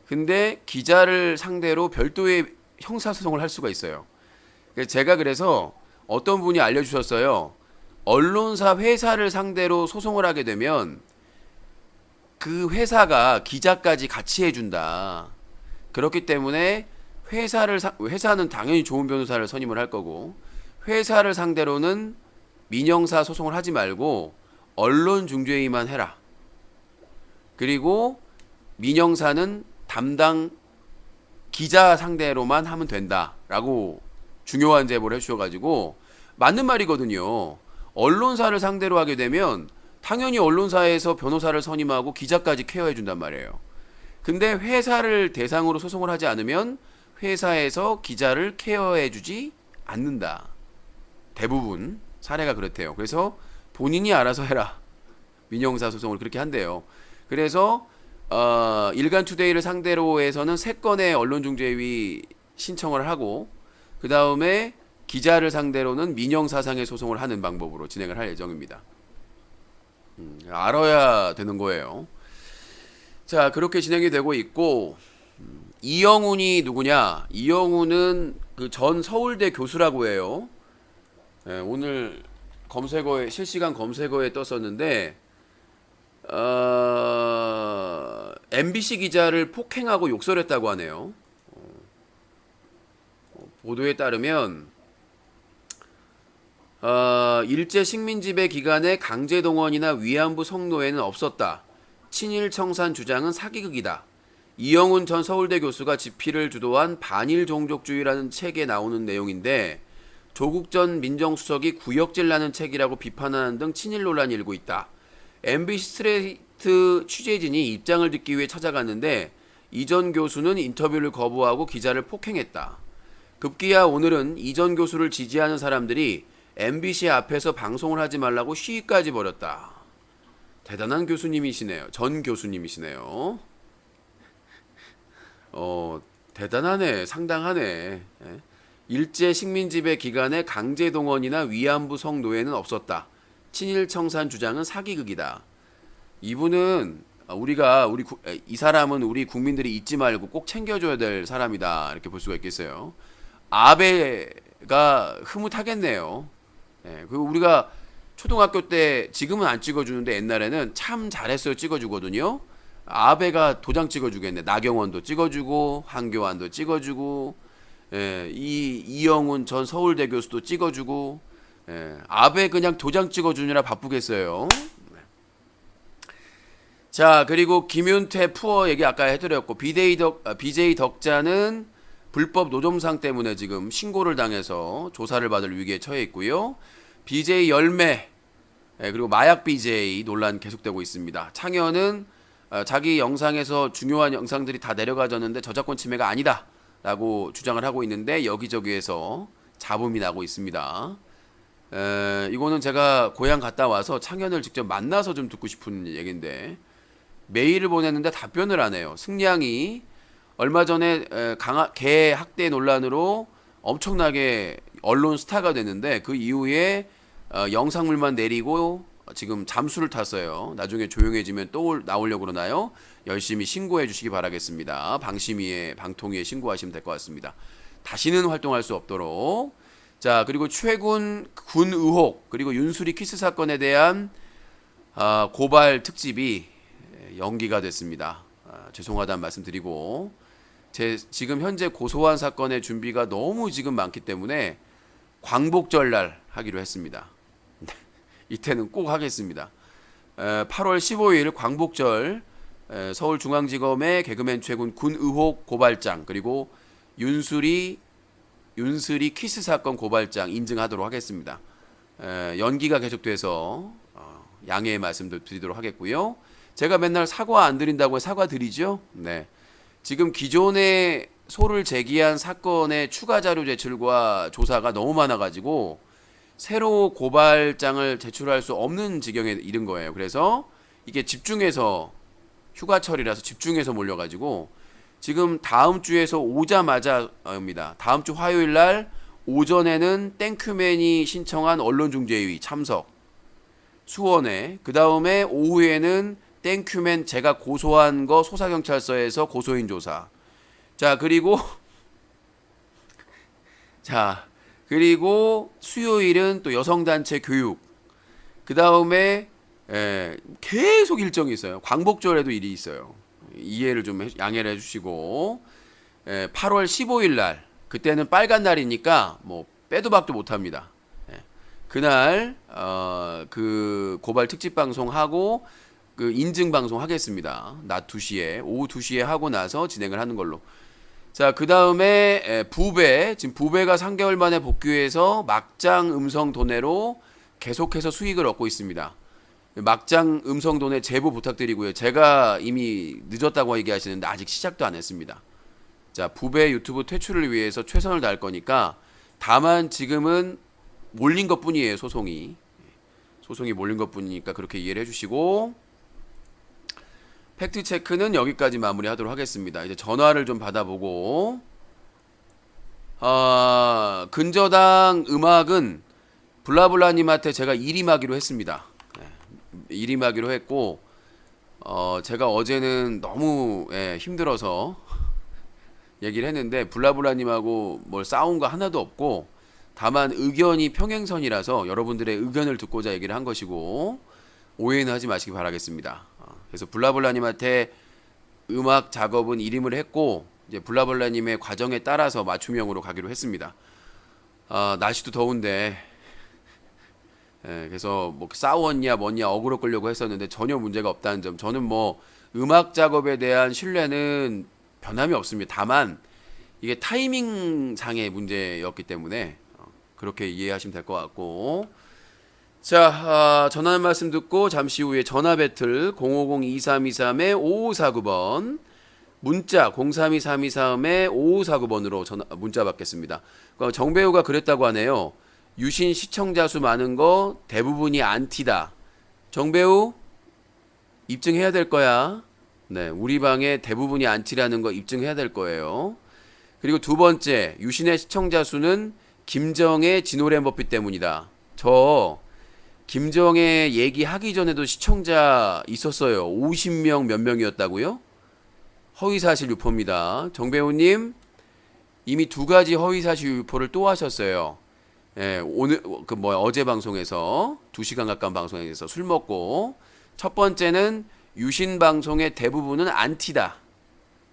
근데 기자를 상대로 별도의 형사소송을 할 수가 있어요. 제가 그래서 어떤 분이 알려주셨어요. 언론사 회사를 상대로 소송을 하게 되면 그 회사가 기자까지 같이 해준다. 그렇기 때문에 회사는 당연히 좋은 변호사를 선임을 할 거고, 회사를 상대로는 민형사 소송을 하지 말고 언론중재위만 해라. 그리고 민형사는 담당 기자 상대로만 하면 된다라고 중요한 제보를 해주셔가지고, 맞는 말이거든요. 언론사를 상대로 하게 되면 당연히 언론사에서 변호사를 선임하고 기자까지 케어해 준단 말이에요. 근데 회사를 대상으로 소송을 하지 않으면 회사에서 기자를 케어해 주지 않는다. 대부분 사례가 그렇대요. 그래서 본인이 알아서 해라. 민형사 소송을 그렇게 한대요. 그래서 일간투데이를 상대로 해서는 3건의 언론중재위 신청을 하고, 그 다음에 기자를 상대로는 민형사상의 소송을 하는 방법으로 진행을 할 예정입니다. 알아야 되는 거예요. 자, 그렇게 진행이 되고 있고, 이영훈이 누구냐? 이영훈은 그 전 서울대 교수라고 해요. 오늘 실시간 검색어에 떴었는데, MBC 기자를 폭행하고 욕설했다고 하네요. 보도에 따르면 일제 식민지배 기간에 강제동원이나 위안부 성노예는 없었다. 친일 청산 주장은 사기극이다. 이영훈 전 서울대 교수가 집필을 주도한 반일 종족주의라는 책에 나오는 내용인데, 조국 전 민정수석이 구역질나는 책이라고 비판하는 등 친일 논란이 일고 있다. MBC 스트레이트 취재진이 입장을 듣기 위해 찾아갔는데 이 전 교수는 인터뷰를 거부하고 기자를 폭행했다. 급기야 오늘은 이 전 교수를 지지하는 사람들이 MBC 앞에서 방송을 하지 말라고 시위까지 벌였다. 대단한 교수님이시네요. 전 교수님이시네요. 대단하네. 상당하네. 일제 식민지배 기간에 강제 동원이나 위안부 성노예는 없었다. 친일 청산 주장은 사기극이다. 이분은 이 사람은 우리 국민들이 잊지 말고 꼭 챙겨줘야 될 사람이다. 이렇게 볼 수가 있겠어요. 아베가 흐뭇하겠네요. 예, 그 우리가 초등학교 때 지금은 안 찍어주는데 옛날에는 참 잘했어요. 찍어주거든요. 아베가 도장 찍어주겠네. 나경원도 찍어주고 한교안도 찍어주고 예, 이영훈 전 서울대 교수도 찍어주고 예, 아베 그냥 도장 찍어주느라 바쁘겠어요. 자, 그리고 김윤태 푸어 얘기 아까 해드렸고 BJ 덕자는 불법 노점상 때문에 지금 신고를 당해서 조사를 받을 위기에 처해 있고요. BJ 열매 그리고 마약 BJ 논란 계속되고 있습니다. 창현은 자기 영상에서 중요한 영상들이 다 내려가졌는데 저작권 침해가 아니다 라고 주장을 하고 있는데 여기저기에서 잡음이 나고 있습니다. 이거는 제가 고향 갔다 와서 창현을 직접 만나서 좀 듣고 싶은 얘기인데 메일을 보냈는데 답변을 안 해요. 승량이 얼마 전에 개 학대 논란으로 엄청나게 언론 스타가 됐는데 그 이후에 영상물만 내리고 지금 잠수를 탔어요. 나중에 조용해지면 또 나오려고 그러나요? 열심히 신고해 주시기 바라겠습니다. 방통위에 신고하시면 될 것 같습니다. 다시는 활동할 수 없도록. 자, 그리고 최군 군 의혹 그리고 윤수리 키스 사건에 대한 고발 특집이 연기가 됐습니다. 죄송하다는 말씀드리고 지금 현재 고소한 사건의 준비가 너무 지금 많기 때문에 광복절날 하기로 했습니다. 이때는 꼭 하겠습니다. 8월 15일 광복절 서울중앙지검의 개그맨 최군 군 의혹 고발장 그리고 윤수리 키스 사건 고발장 인증하도록 하겠습니다. 연기가 계속돼서 양해의 말씀도 드리도록 하겠고요. 제가 맨날 사과 안 드린다고 사과 드리죠. 네. 지금 기존에 소를 제기한 사건의 추가 자료 제출과 조사가 너무 많아가지고 새로 고발장을 제출할 수 없는 지경에 이른 거예요. 그래서 이게 집중해서 휴가철이라서 집중해서 몰려가지고 지금 다음 주에서 오자마자입니다. 다음 주 화요일 날 오전에는 땡큐맨이 신청한 언론중재위 참석 수원에 그 다음에 오후에는 땡큐맨 제가 고소한 거 소사경찰서에서 고소인 조사 그리고 수요일은 또 여성단체 교육 그 다음에 계속 일정이 있어요. 광복절에도 일이 있어요. 이해를 좀 양해를 해주시고 8월 15일 날 그때는 빨간 날이니까 뭐 빼도 박도 못합니다. 그날 그 고발 특집 방송하고 그 인증 방송 하겠습니다. 낮 2시에 오후 2시에 하고 나서 진행을 하는 걸로. 자, 그 다음에 지금 부배가 3개월 만에 복귀해서 막장 음성 도내로 계속해서 수익을 얻고 있습니다. 막장 음성 도내 제보 부탁드리고요. 제가 이미 늦었다고 얘기하시는데 아직 시작도 안 했습니다. 자, 부배 유튜브 퇴출을 위해서 최선을 다할 거니까 다만 지금은 몰린 것 뿐이에요. 소송이 몰린 것 뿐이니까 그렇게 이해를 해주시고 팩트체크는 여기까지 마무리하도록 하겠습니다. 이제 전화를 좀 받아보고 근저당 음악은 블라블라님한테 제가 일임하기로 했습니다. 일임하기로 했고 제가 어제는 너무 힘들어서 얘기를 했는데 블라블라님하고 뭘 싸운 거 하나도 없고 다만 의견이 평행선이라서 여러분들의 의견을 듣고자 얘기를 한 것이고 오해는 하지 마시기 바라겠습니다. 그래서 블라블라님한테 음악 작업은 일임을 했고 이제 블라블라님의 과정에 따라서 맞춤형으로 가기로 했습니다. 날씨도 더운데 그래서 뭐 싸웠냐 뭐냐 어그로 끌려고 했었는데 전혀 문제가 없다는 점. 저는 뭐 음악 작업에 대한 신뢰는 변함이 없습니다. 다만 이게 타이밍 상의 문제였기 때문에 그렇게 이해하시면 될 것 같고 자, 전화는 말씀 듣고 잠시 후에 전화 배틀 050-2323-5549번 문자 032-323-5549번으로 문자 받겠습니다. 정배우가 그랬다고 하네요. 유신 시청자 수 많은 거 대부분이 안티다. 정배우 입증해야 될 거야. 네, 우리 방에 대부분이 안티라는 거 입증해야 될 거예요. 그리고 두 번째, 유신의 시청자 수는 김정의 진호랜 버핏 때문이다. 저 김정의 얘기하기 전에도 시청자 있었어요. 50명 몇 명이었다고요? 허위사실 유포입니다. 정배우님 이미 두 가지 허위사실 유포를 또 하셨어요. 예, 오늘 어제 방송에서 2시간 가까운 방송에서 술 먹고 첫 번째는 유신 방송의 대부분은 안티다.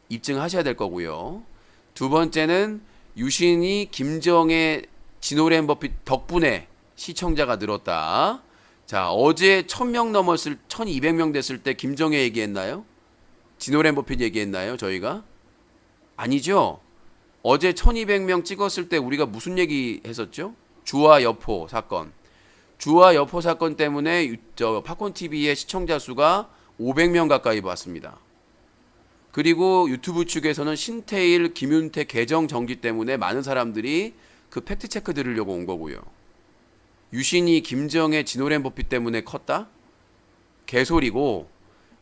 입증하셔야 될 거고요. 두 번째는 유신이 김정의 진호랜 버핏 덕분에 시청자가 늘었다. 자, 어제 1000명 넘었을 1200명 됐을 때 김정혜 얘기했나요? 진호랜 버핏 얘기했나요? 저희가? 아니죠. 어제 1200명 찍었을 때 우리가 무슨 얘기 했었죠? 주화 여포 사건. 주화 여포 사건 때문에 팝콘 TV의 시청자 수가 500명 가까이 봤습니다. 그리고 유튜브 측에서는 신태일, 김윤태 계정 정지 때문에 많은 사람들이 그 팩트 체크 들으려고 온 거고요. 유신이 김정의 진호랜 버핏 때문에 컸다? 개소리고.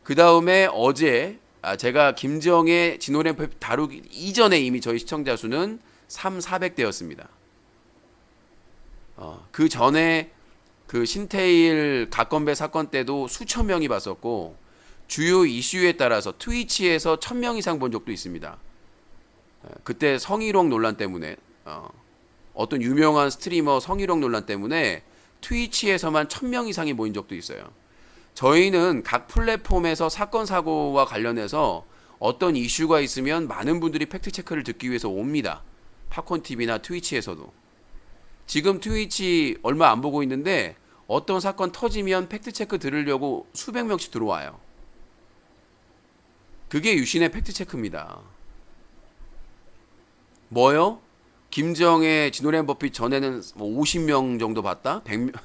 그 다음에 어제 제가 김정의 진호랜 버핏 다루기 이전에 이미 저희 시청자 수는 400대였습니다. 그 전에 그 신태일 갓건배 사건 때도 수천 명이 봤었고 주요 이슈에 따라서 트위치에서 1000명 이상 본 적도 있습니다. 그때 성희롱 논란 때문에 어떤 유명한 스트리머 성희롱 논란 때문에 트위치에서만 1000명 이상이 모인 적도 있어요. 저희는 각 플랫폼에서 사건 사고와 관련해서 어떤 이슈가 있으면 많은 분들이 팩트 체크를 듣기 위해서 옵니다. 팝콘 TV나 트위치에서도. 지금 트위치 얼마 안 보고 있는데 어떤 사건 터지면 팩트 체크 들으려고 수백 명씩 들어와요. 그게 유신의 팩트 체크입니다. 뭐요? 김정의 진호랜 버핏 전에는 50명 정도 봤다? 100명.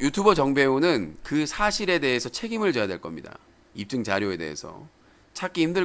유튜버 정배우는 그 사실에 대해서 책임을 져야 될 겁니다. 입증 자료에 대해서. 찾기 힘들 것